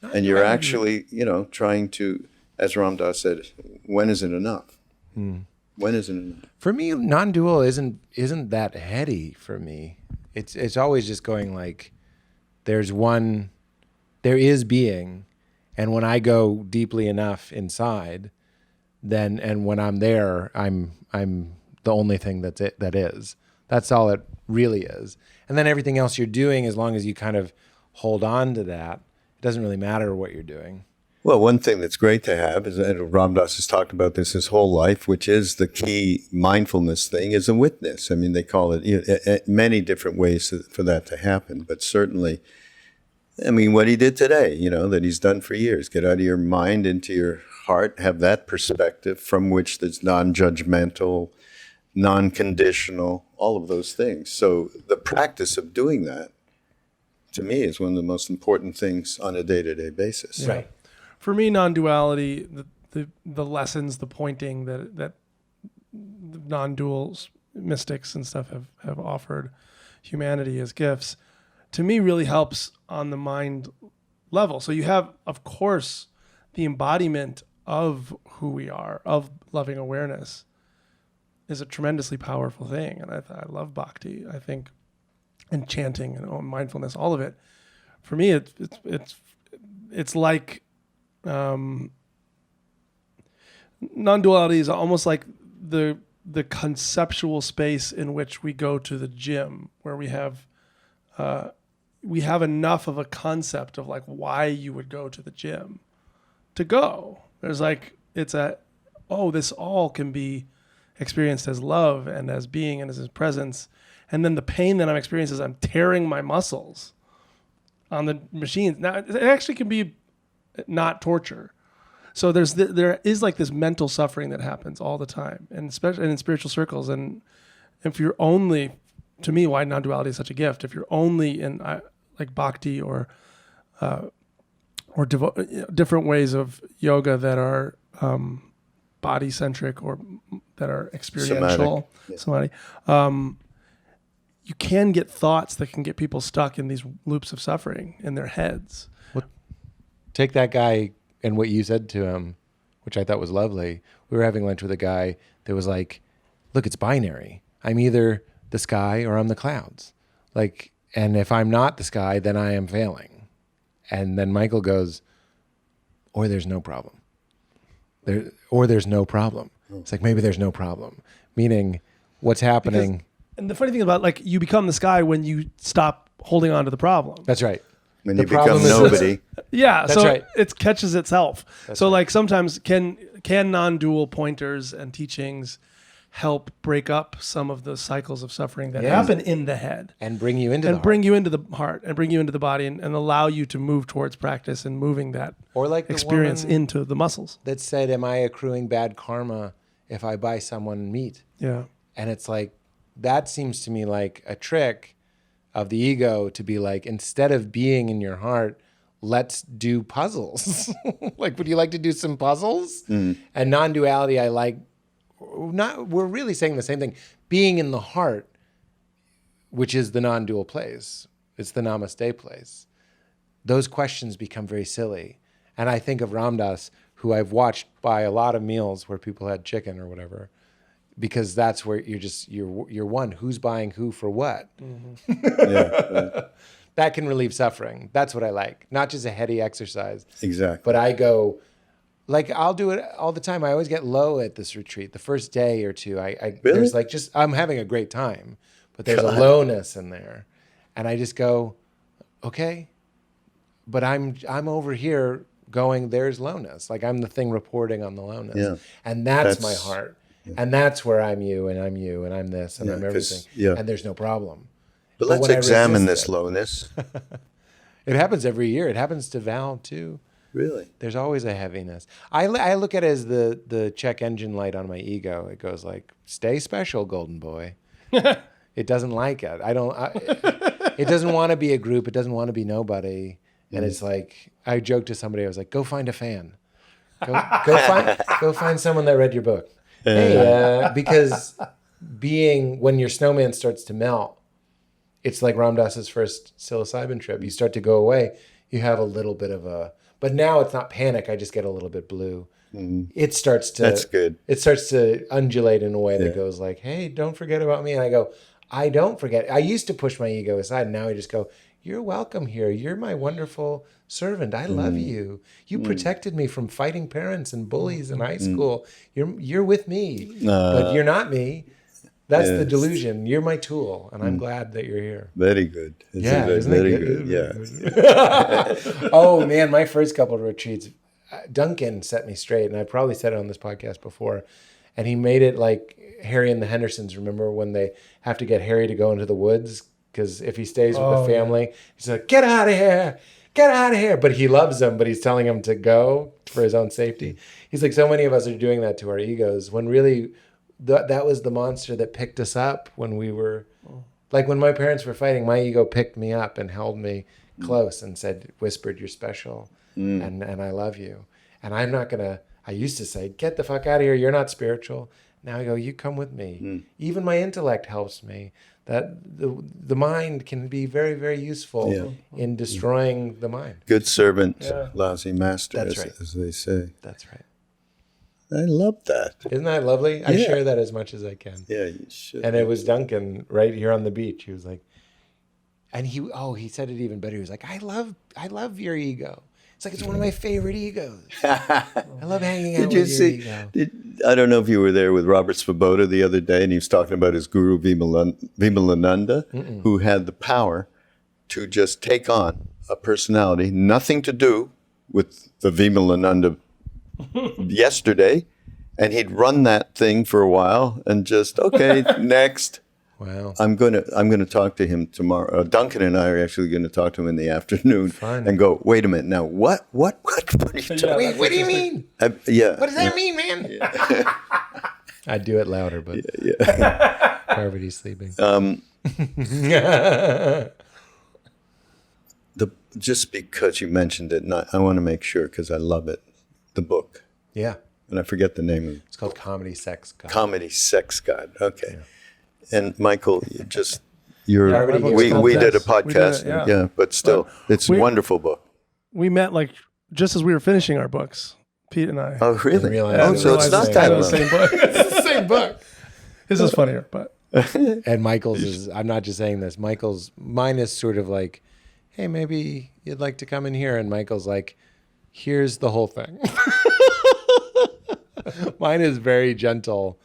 and you're actually, trying to, as Ram Dass said, when is it enough? When is it enough? For me, non-dual isn't that heady for me. It's always just going like, there is being, and when I go deeply enough inside, then, and when I'm there, I'm the only thing that is. That's all it really is. And then everything else you're doing, as long as you kind of hold on to that, it doesn't really matter what you're doing. Well, one thing that's great to have is, and Ram Dass has talked about this his whole life, which is the key mindfulness thing, is a witness. I mean, they call it many different ways for that to happen, but certainly, I mean, what he did today, that he's done for years, get out of your mind into your heart, have that perspective from which there's non-judgmental, non-conditional, all of those things. So the practice of doing that, to me, is one of the most important things on a day-to-day basis. Right. For me, non-duality, the lessons, the pointing that the non-dual mystics and stuff have offered humanity as gifts, to me really helps on the mind level. So you have, of course, the embodiment of who we are, of loving awareness, is a tremendously powerful thing. And I love bhakti, I think, and chanting and mindfulness, all of it. For me, it's like non-duality is almost like the conceptual space in which we go to the gym, where we have enough of a concept of like why you would go to the gym to go. There's like, this all can be experienced as love and as being and as his presence. And then the pain that I'm experiencing is I'm tearing my muscles on the machines. Now, it actually can be not torture. So there is like this mental suffering that happens all the time, and especially in spiritual circles. And if you're only, to me, why non-duality is such a gift. If you're only in like bhakti or different ways of yoga that are body centric or that are experiential, samadhi, you can get thoughts that can get people stuck in these loops of suffering in their heads. Well, take that guy and what you said to him, which I thought was lovely. We were having lunch with a guy that was like, look, it's binary. I'm either the sky or I'm the clouds. Like, and if I'm not the sky, then I am failing. And then Michael goes, or there's no problem. There's no problem. It's like, maybe there's no problem. Meaning what's happening. And the funny thing about, like, you become the sky when you stop holding on to the problem. That's right. When you become nobody. Yeah, That's so right. it catches itself. That's so right. like sometimes can non-dual pointers and teachings help break up some of the cycles of suffering that happen in the head And bring you into the heart and bring you into the body and allow you to move towards practice and moving that Or like the experience woman into the muscles. that said, am I accruing bad karma if I buy someone meat? Yeah. And it's like, that seems to me like a trick of the ego to be like, instead of being in your heart, let's do puzzles. Like, would you like to do some puzzles? And non-duality, we're really saying the same thing. Being in the heart, which is the non-dual place, it's the namaste place. Those questions become very silly. And I think of Ram Dass, who I've watched buy a lot of meals where people had chicken or whatever, because that's where you're one. Who's buying who for what? That can relieve suffering. That's what I like. Not just a heady exercise. Exactly. But I go, like, I'll do it all the time. I always get low at this retreat. The first day or two, Really? there's like I'm having a great time, but there's a lowness in there. And I just go, okay, but I'm over here going, there's lowness. Like, I'm the thing reporting on the lowness. Yeah. And that's my heart. And that's where I'm you and I'm you and I'm this and I'm everything. And there's no problem. But let's when I examine resist this lowness. It happens every year. It happens to Val too. Really? There's always a heaviness. I look at it as the check engine light on my ego. It goes like, stay special, golden boy. It doesn't like it. It doesn't want to be a group. It doesn't want to be nobody. And it's like, I joked to somebody, I was like, go find a fan. Go find someone that read your book. Because when your snowman starts to melt, it's like Ram Dass's first psilocybin trip. You start to go away. You have a little bit of but now it's not panic. I just get a little bit blue. It starts to. That's good. It starts to undulate in a way that goes like, hey, don't forget about me. And I go, I don't forget. I used to push my ego aside. And now I just go, you're welcome here. You're my wonderful servant. I love you. You protected me from fighting parents and bullies in high school. You're with me, but you're not me. That's the delusion. You're my tool, and I'm glad that you're here. Very good. Isn't very it good? Yeah. Oh man, my first couple of retreats, Duncan set me straight, and I probably said it on this podcast before, and he made it like Harry and the Hendersons. Remember when they have to get Harry to go into the woods? Because if he stays with the family, he's like, get out of here. Get out of here. But he loves them, but he's telling them to go for his own safety. He's like, so many of us are doing that to our egos when really that was the monster that picked us up when we were, like when my parents were fighting, my ego picked me up and held me close and whispered, you're special and I love you. And I'm not going to, I used to say, get the fuck out of here. You're not spiritual. Now I go, you come with me. Even my intellect helps me. That the mind can be very, very useful in destroying the mind. Good servant, lousy master, That's right. as they say. That's right. I love that. Isn't that lovely? I share that as much as I can. Yeah, you should. And it was Duncan right here on the beach. He was like, and he said it even better. He was like, I love your ego. It's like, it's one of my favorite egos. I love hanging out with your ego. I don't know if you were there with Robert Svoboda the other day, and he was talking about his guru Vimalananda, who had the power to just take on a personality, nothing to do with the Vimalananda yesterday, and he'd run that thing for a while and just, okay, next. Wow. I'm gonna talk to him tomorrow. Duncan and I are actually going to talk to him in the afternoon and go, wait a minute, now what are you talking? What do you mean? What does that mean, man? Yeah. I'd do it louder, but Parvati's sleeping. Just because you mentioned it, I want to make sure because I love it. The book. Yeah. And I forget the name of it. It's called Comedy Sex God. Comedy Sex God. Okay. Yeah. And Michael, we did a podcast, but still, it's a wonderful book. We met like just as we were finishing our books, Pete and I. Oh, really? So it's not that the same book. It's the same book. His is funnier, but. And Michael's is, I'm not just saying this, mine is sort of like, hey, maybe you'd like to come in here. And Michael's like, here's the whole thing. Mine is very gentle.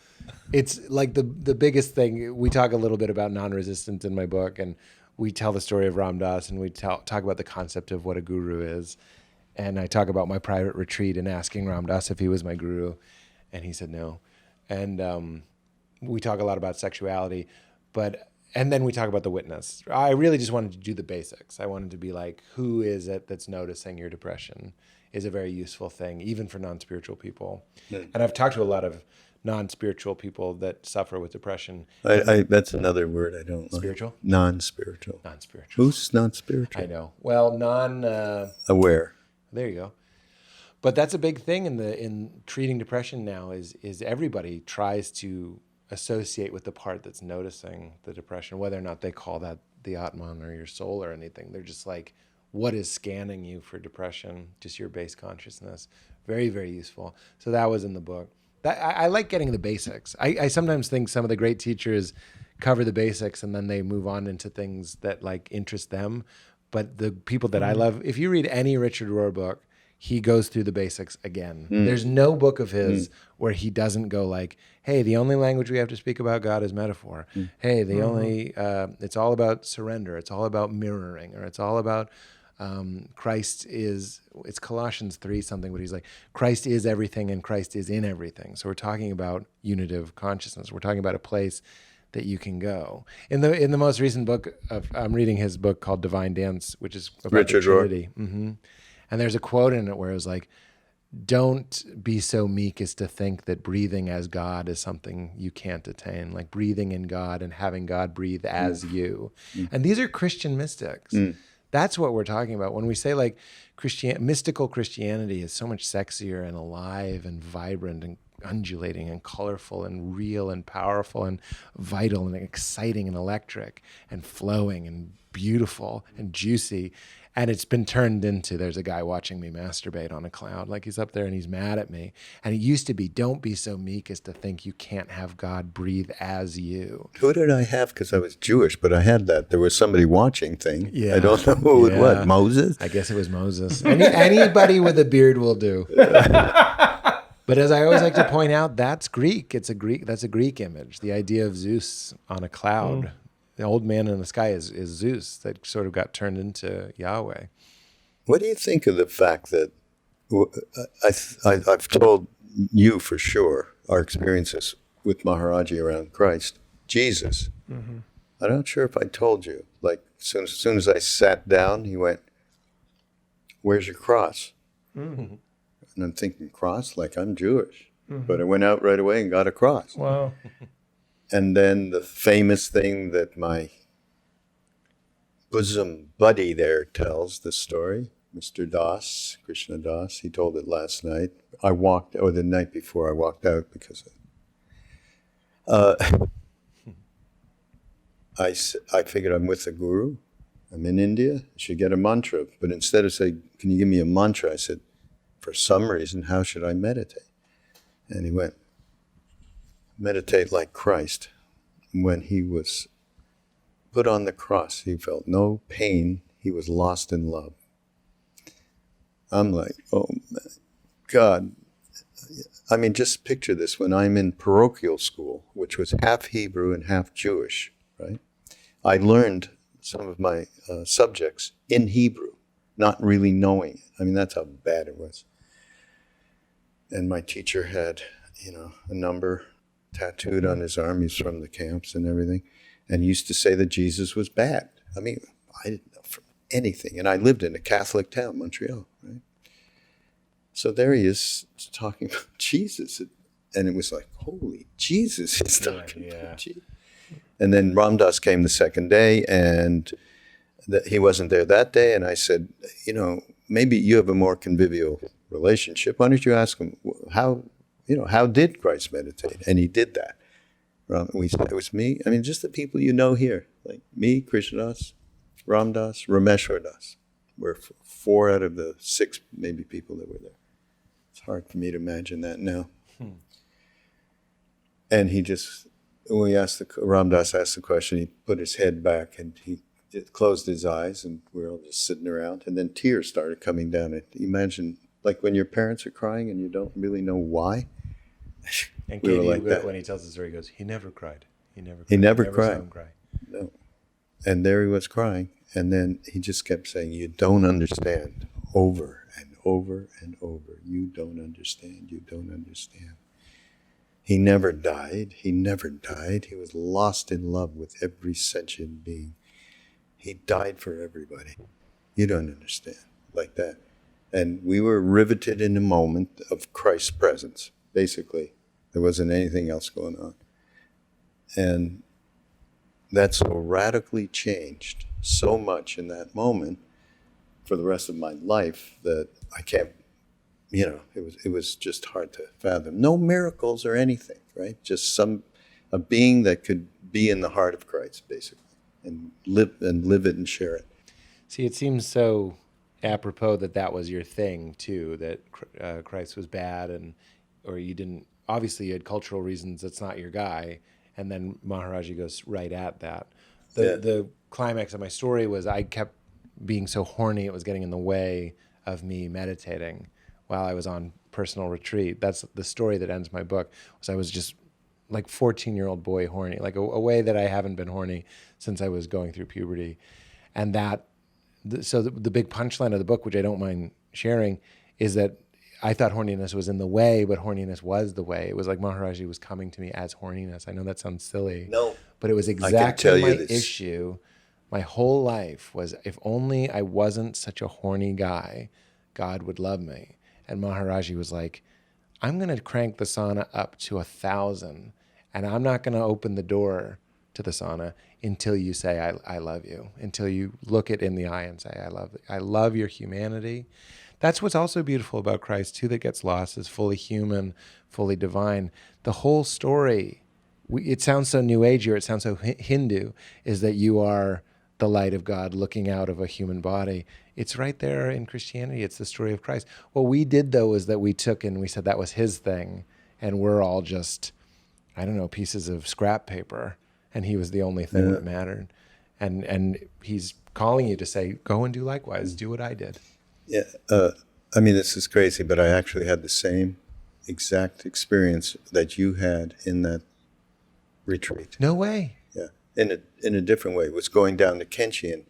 It's like the biggest thing. We talk a little bit about non-resistance in my book, and we tell the story of Ram Dass, and we talk about the concept of what a guru is. And I talk about my private retreat and asking Ram Dass if he was my guru, and he said no. And we talk a lot about sexuality, and then we talk about the witness. I really just wanted to do the basics. I wanted to be like, who is it that's noticing your depression is a very useful thing, even for non-spiritual people. Yeah. And I've talked to a lot of non-spiritual people that suffer with depression. That's another word I don't like. Spiritual? Non-spiritual. Non-spiritual. Who's non-spiritual? I know. Well, aware. There you go. But that's a big thing in treating depression now is everybody tries to associate with the part that's noticing the depression, whether or not they call that the Atman or your soul or anything. They're just like, what is scanning you for depression? Just your base consciousness. Very, very useful. So that was in the book. I like getting the basics. I sometimes think some of the great teachers cover the basics and then they move on into things that like interest them. But the people that I love, if you read any Richard Rohr book, he goes through the basics again. There's no book of his where he doesn't go like, hey, the only language we have to speak about God is metaphor. Hey, it's all about surrender. It's all about mirroring, or it's all about it's Colossians 3 something, but he's like, Christ is everything and Christ is in everything. So we're talking about unitive consciousness. We're talking about a place that you can go. In the most recent book, I'm reading his book called Divine Dance, which is about Richard the Trinity. And there's a quote in it where it was like, don't be so meek as to think that breathing as God is something you can't attain, like breathing in God and having God breathe as you. And these are Christian mystics. That's what we're talking about. When we say like mystical Christianity is so much sexier and alive and vibrant and undulating and colorful and real and powerful and vital and exciting and electric and flowing and beautiful and juicy. And it's been turned into, there's a guy watching me masturbate on a cloud. Like he's up there and he's mad at me. And it used to be, don't be so meek as to think you can't have God breathe as you. Who did I have? Because I was Jewish, but I had that. There was somebody watching thing. Yeah. I don't know who it was. Moses? I guess it was Moses. Anybody with a beard will do. But as I always like to point out, that's Greek. That's a Greek image. The idea of Zeus on a cloud. The old man in the sky is Zeus that sort of got turned into Yahweh. What do you think of the fact that Well, I've told you for sure our experiences with Maharaji around Christ, Jesus. Mm-hmm. I'm not sure if I told you. Like, soon as I sat down, he went, "Where's your cross?" Mm-hmm. And I'm thinking, cross? Like I'm Jewish. Mm-hmm. But I went out right away and got a cross. Wow. And then the famous thing that my bosom buddy there tells the story, Mr. Das, Krishna Das, he told it last night. The night before I walked out because I figured I'm with the guru. I'm in India. I should get a mantra. But instead of saying, "Can you give me a mantra?" I said, "For some reason, how should I meditate?" And he went, "Meditate like Christ." When he was put on the cross, he felt no pain. He was lost in love. I'm like, oh my God. I mean, just picture this. When I'm in parochial school, which was half Hebrew and half Jewish, right? I learned some of my subjects in Hebrew, not really knowing it. I mean, that's how bad it was. And my teacher had, a number tattooed on his arm. He's from the camps and everything. And he used to say that Jesus was bad. I mean, I didn't know from anything. And I lived in a Catholic town, Montreal, right? So there he is talking about Jesus. And it was like, holy, Jesus is talking about Jesus. And then Ram Dass came the second day, and he wasn't there that day. And I said, maybe you have a more convivial relationship. Why don't you ask him how did Christ meditate? And he did that. We said it was me. I mean, just the people here, like me, Krishna Das, Ram Dass, Rameshwar Das. We're 4 out of the 6 maybe people that were there. It's hard for me to imagine that now. And when Ram Dass asked the question, he put his head back and he closed his eyes, and we were all just sitting around. And then tears started coming down. And imagine, like when your parents are crying and you don't really know why. And we Katie, were like that. when he tells the story, he goes, he never cried. He never cried. He never Saw cried. him cry. No. And there he was crying. And then he just kept saying, "You don't understand," over and over and over. "You don't understand. You don't understand." He never died. He never died. He was lost in love with every sentient being. He died for everybody. You don't understand. Like that. And we were riveted in the moment of Christ's presence, basically. There wasn't anything else going on. And that so radically changed so much in that moment for the rest of my life that I can't, it was just hard to fathom. No miracles or anything, right? Just a being that could be in the heart of Christ, basically, and live it and share it. See, it seems so apropos that was your thing too, that Christ was bad, or you didn't. Obviously, you had cultural reasons. That's not your guy. And then Maharaji goes right at that. The climax of my story was I kept being so horny, it was getting in the way of me meditating while I was on personal retreat. That's the story that ends my book. Was I was just like 14-year-old boy horny, like a way that I haven't been horny since I was going through puberty. And the big punchline of the book, which I don't mind sharing, is that I thought horniness was in the way, but horniness was the way. It was like Maharaji was coming to me as horniness. I know that sounds silly. No. But it was exactly my issue. My whole life was, if only I wasn't such a horny guy, God would love me. And Maharaji was like, I'm going to crank the sauna up to 1,000, and I'm not going to open the door to the sauna until you say, I love you, until you look it in the eye and say, I love your humanity. That's what's also beautiful about Christ, too, that gets lost, is fully human, fully divine. The whole story, it sounds so New Age, or it sounds so Hindu, is that you are the light of God looking out of a human body. It's right there in Christianity. It's the story of Christ. What we did, though, is that we took and we said that was his thing, and we're all just, pieces of scrap paper, and he was the only thing that mattered. And he's calling you to say, go and do likewise. Do what I did. Yeah, this is crazy, but I actually had the same exact experience that you had in that retreat. No way. Yeah, in a different way. It was going down to Kenshin.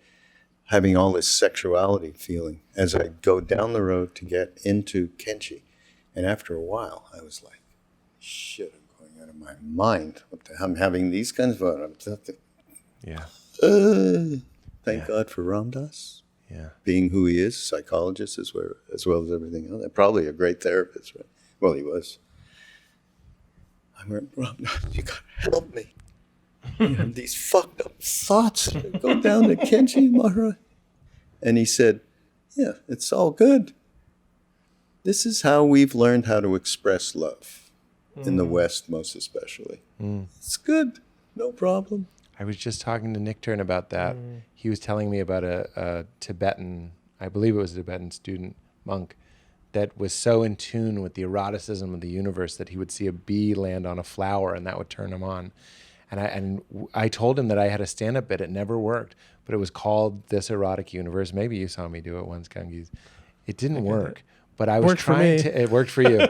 having all this sexuality feeling as I go down the road to get into Kenchi. And after a while, I was like, shit, I'm going out of my mind. What the hell? I'm having these kinds of... Yeah. Thank God for Ram Dass. Yeah. Being who he is, psychologist as well as everything else. Probably a great therapist, right? Well, he was. I went, Ram Dass, you got to help me. You have these fucked up thoughts. Go down to Kenchi Maharaj. And he said, yeah, it's all good. This is how we've learned how to express love, in the West most especially. It's good, no problem. I was just talking to Nick Turn about that. He was telling me about a Tibetan, I believe it was a Tibetan student monk, that was so in tune with the eroticism of the universe that he would see a bee land on a flower and that would turn him on. And I told him that I had a stand-up bit. It never worked, but it was called This Erotic Universe. Maybe you saw me do it once, Gungis. It didn't work, but I was trying to. It worked for you.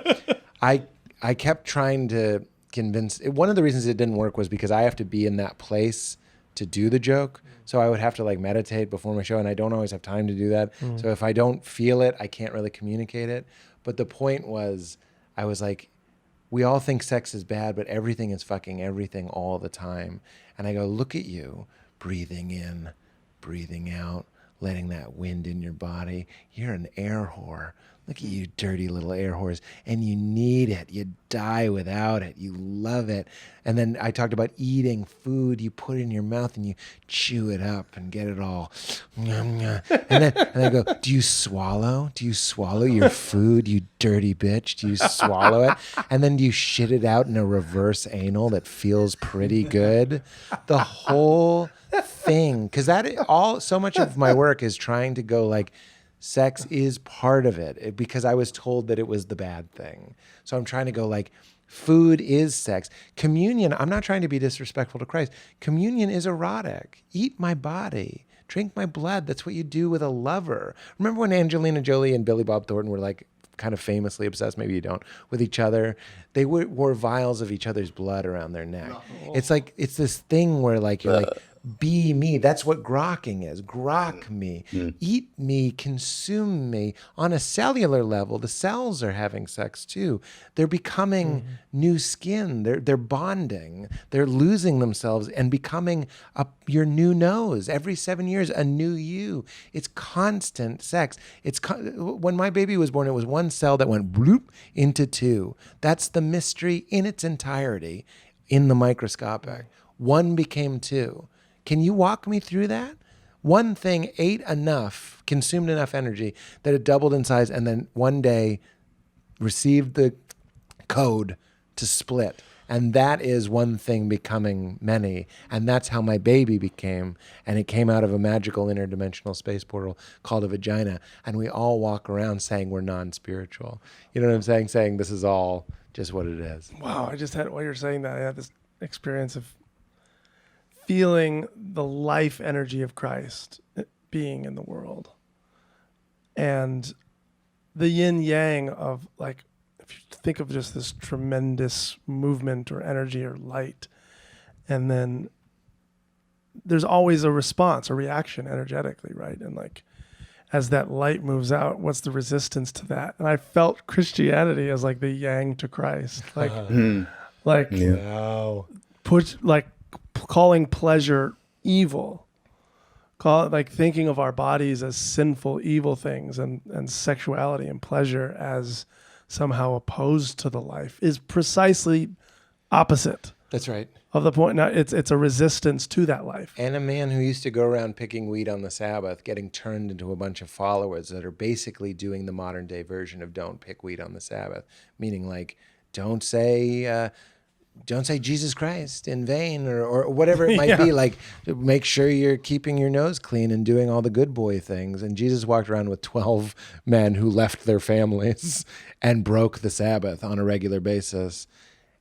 I kept trying to convince. One of the reasons it didn't work was because I have to be in that place to do the joke. So I would have to like meditate before my show, and I don't always have time to do that. So if I don't feel it, I can't really communicate it. But the point was, I was like, we all think sex is bad, but everything is fucking everything all the time. And I go, look at you, breathing in, breathing out, letting that wind in your body. You're an air whore. Look at you, dirty little air whores. And you need it. You die without it. You love it. And then I talked about eating food. You put it in your mouth and you chew it up and get it all. And then I go, do you swallow? Do you swallow your food, you dirty bitch? Do you swallow it? And then do you shit it out in a reverse anal that feels pretty good? The whole thing. Because so much of my work is trying to go like, sex is part of it because I was told that it was the bad thing. So I'm trying to go like, food is sex. Communion, I'm not trying to be disrespectful to Christ. Communion is erotic. Eat my body. Drink my blood. That's what you do with a lover. Remember when Angelina Jolie and Billy Bob Thornton were like kind of famously obsessed, maybe you don't, with each other? They wore vials of each other's blood around their neck. It's like, it's this thing where like, you're like, be me. That's what grokking is. Grok me. Eat me. Consume me. On a cellular level, the cells are having sex too. They're becoming new skin. They're bonding. They're losing themselves and becoming your new nose. Every 7 years, a new you. It's constant sex. When my baby was born, it was one cell that went bloop into two. That's the mystery in its entirety in the microscopic. One became two. Can you walk me through that? One thing ate enough, consumed enough energy that it doubled in size and then one day received the code to split. And that is one thing becoming many. And that's how my baby became. And it came out of a magical interdimensional space portal called a vagina. And we all walk around saying we're non-spiritual. You know what I'm saying? Saying this is all just what it is. Wow, while you're saying that, I had this experience of feeling the life energy of Christ being in the world. And the yin yang of like, if you think of just this tremendous movement or energy or light, and then there's always a response, a reaction energetically, right? And like, as that light moves out, what's the resistance to that? And I felt Christianity as like the yang to Christ, like, Wow. Calling pleasure evil, thinking of our bodies as sinful, evil things, and sexuality and pleasure as somehow opposed to the life is precisely opposite. That's right. Of the point. Now, it's a resistance to that life. And a man who used to go around picking weed on the Sabbath, getting turned into a bunch of followers that are basically doing the modern day version of don't pick weed on the Sabbath, meaning like don't say Jesus Christ in vain or whatever it might be. Like, make sure you're keeping your nose clean and doing all the good boy things. And Jesus walked around with 12 men who left their families and broke the Sabbath on a regular basis.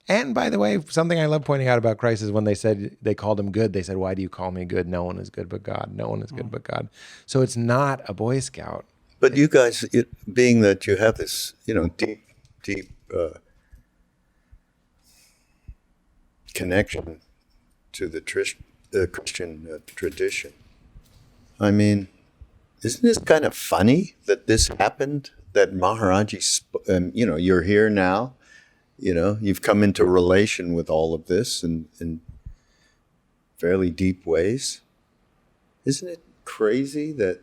And by the way, something I love pointing out about Christ is when they called him good, they said, why do you call me good? No one is good but God. No one is good but God. So it's not a Boy Scout. But you guys, being that you have this, deep connection to the Christian tradition. I mean, isn't this kind of funny that this happened? That Maharaji, you're here now. You've come into relation with all of this in fairly deep ways. Isn't it crazy that,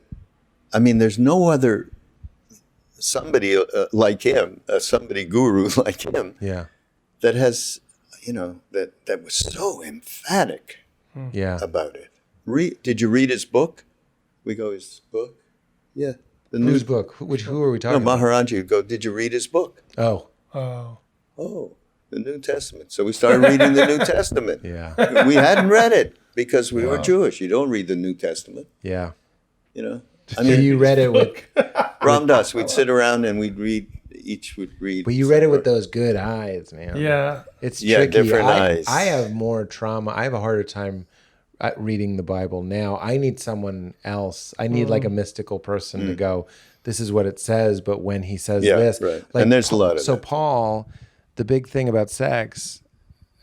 there's no other somebody like him, somebody guru like him, Yeah. that has, that was so emphatic Yeah. about it. Did you read his book? We go, his book? Yeah. Whose book? Who are we No, talking about? Maharaji would go, did you read his book? Oh. Oh, the New Testament. So we started reading the New Testament. Yeah. We hadn't read it because we were Jewish. You don't read the New Testament, Yeah. So you read it with, Ram Dass, we'd sit around and each would read. but you read it with those good eyes, man. Yeah. It's Yeah, tricky. different eyes. I have more trauma. I have a harder time reading the Bible now. I need someone else. I need like a mystical person to go, this is what it says, but when he says Yeah, this. right. Like, And there's a lot of So that. Paul, the big thing about sex,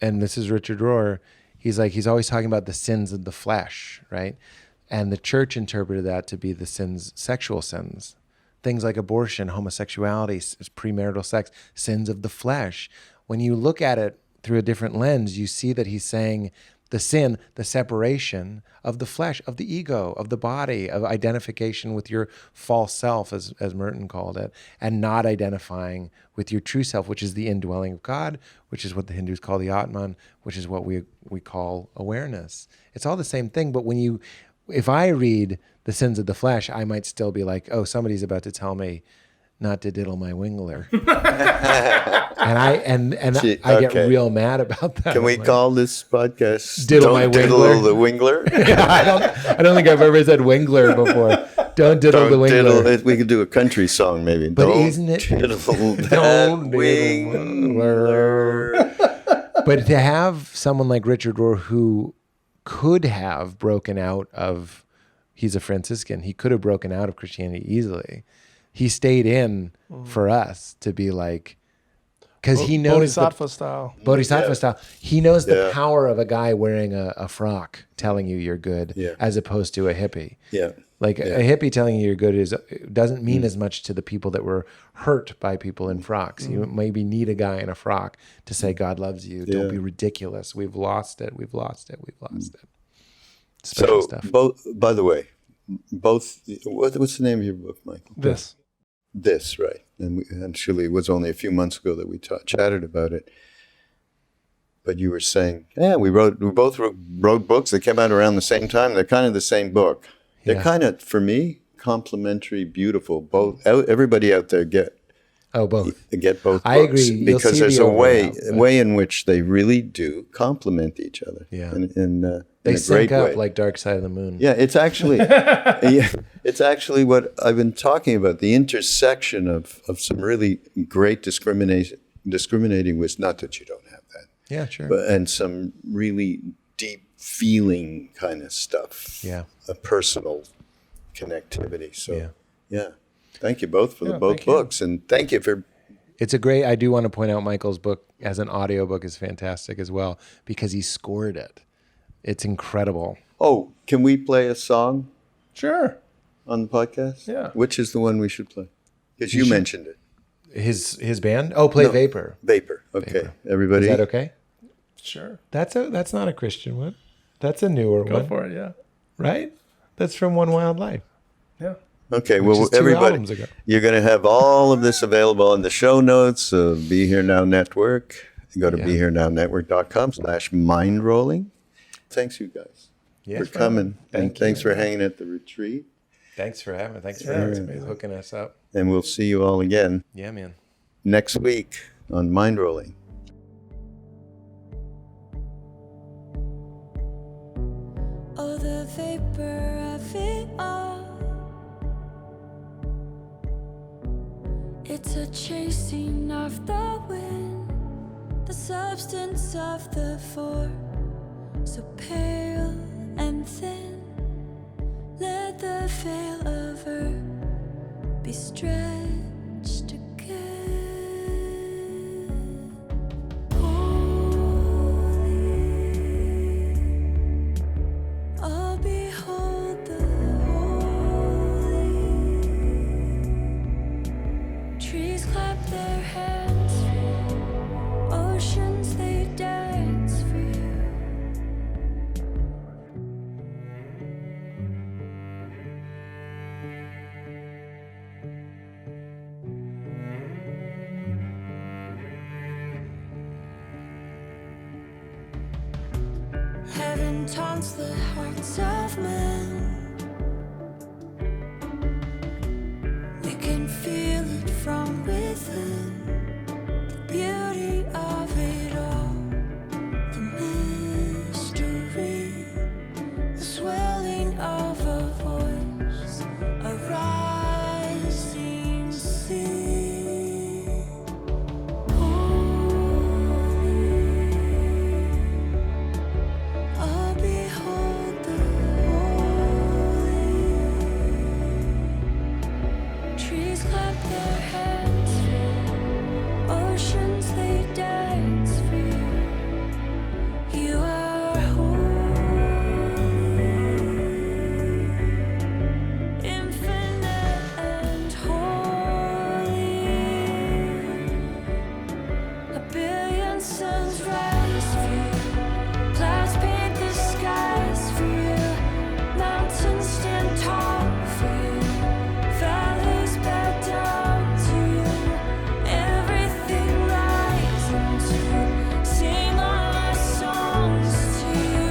and this is Richard Rohr, he's always talking about the sins of the flesh, right? And the church interpreted that to be the sins, sexual sins. Things like abortion, homosexuality, premarital sex, sins of the flesh. When you look at it through a different lens, you see that he's saying the sin, the separation of the flesh, of the ego, of the body, of identification with your false self, as Merton called it, and not identifying with your true self, which is the indwelling of God, which is what the Hindus call the Atman, which is what we call awareness. It's all the same thing, but if I read the sins of the flesh, I might still be like, oh, somebody's about to tell me not to diddle my wingler. and Gee, I get okay. real mad about that. Can we I'm like, call this podcast Diddle My Don't Diddle Wingler? the Wingler? I don't think I've ever said wingler before. Don't diddle the Don't wingler. diddle. We could do a country song maybe. But Don't isn't it- diddle that Don't diddle wingler. But to have someone like Richard Rohr who could have broken out of, he's a Franciscan, he could have broken out of Christianity easily. He stayed in for us to be like, because he knows Bodhisattva style. Bodhisattva Yeah. style. He knows the Yeah. power of a guy wearing a frock telling you you're good, Yeah. as opposed to a hippie. Yeah. Like a hippie telling you you're good doesn't mean as much to the people that were hurt by people in frocks. You maybe need a guy in a frock to say God loves you. Don't Yeah. be ridiculous. We've lost it. We've lost it. We've lost it. Special So, stuff. by the way, what's the name of your book, Michael? This, right. And actually, it was only a few months ago that we chatted about it. But you were saying, yeah, we both wrote books that came out around the same time. They're kind of the same book. They're Yeah. kind of, for me, complementary, beautiful. Everybody out there get Both. both books. I agree. You'll Because see there's the a way overlap, but- way in which they really do complement each other. Yeah. In They a sync great up way. like Dark Side of the Moon. Yeah, it's actually it's actually what I've been talking about, the intersection of some really great discriminating with, not that you don't have that, Yeah, sure. and some really deep feeling kind of stuff. Yeah. A personal connectivity. So Yeah. yeah. Thank you both for Yeah, both thank you. books, and thank you for It's I do want to point out Michael's book as an audiobook is fantastic as well because he scored it. It's incredible. Oh, can we play a song Sure. on the podcast? Yeah. Which is the one we should play? Because you mentioned it. His band? Oh, play No. Vapor. Vapor. Okay. Everybody. Is that okay? Sure. That's not a Christian one. That's a newer Go one, for it. Yeah. right? That's from One Wild Life. Yeah. Okay, Which well, is 2 everybody, albums ago. you're going to have all of this available in the show notes of Be Here Now Network. Go to Yeah. BeHereNowNetwork.com/mindrolling. Thanks, you guys, Yeah. for coming. And Thank thanks you. for hanging at the retreat. Thanks for having. Thanks for Yeah, it's amazing. hooking us up. And we'll see you all again Yeah, man. next week on Mindrolling. Oh, the vapor of it all. It's a chasing of the wind, the substance of the form, so pale and thin. Let the veil of earth be stretched again. Holy, oh, behold the holy. taunts the hearts of men. You can feel it from within, the beauty of it all, the mystery, the swelling of a voice, a rising sea. Holy, oh behold the holy. Trees clap their hands for you, oceans they dance for you. You are holy, infinite and holy. A billion suns rise for you, clouds paint the skies for you, mountains stand tall for you, valleys bow down to you, everything rising to sing all our songs to you.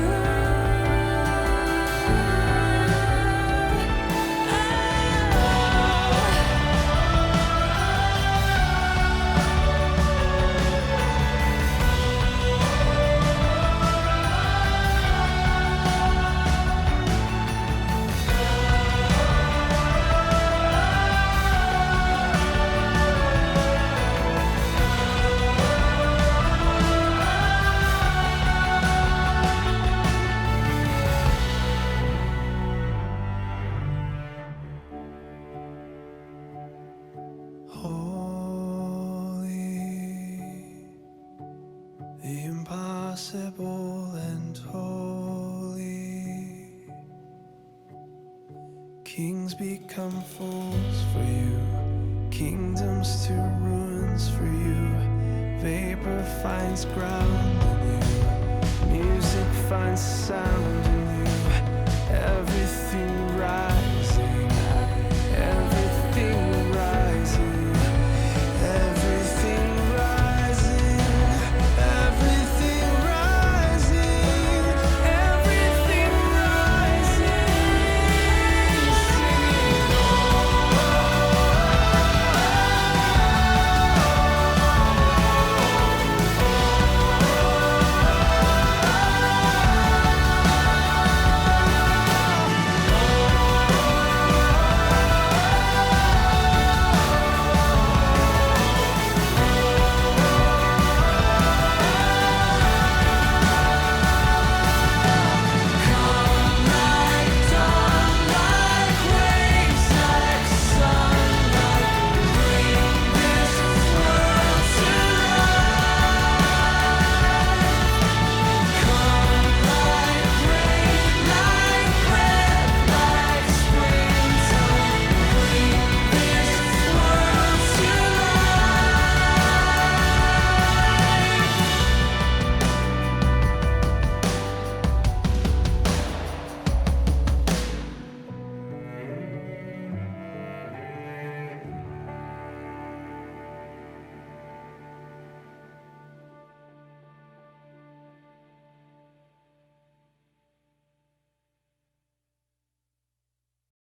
Holy, the impossible and holy. Kings become fools for you, kingdoms to ruins for you. Vapor finds ground in you, music finds sound in you. Everything rises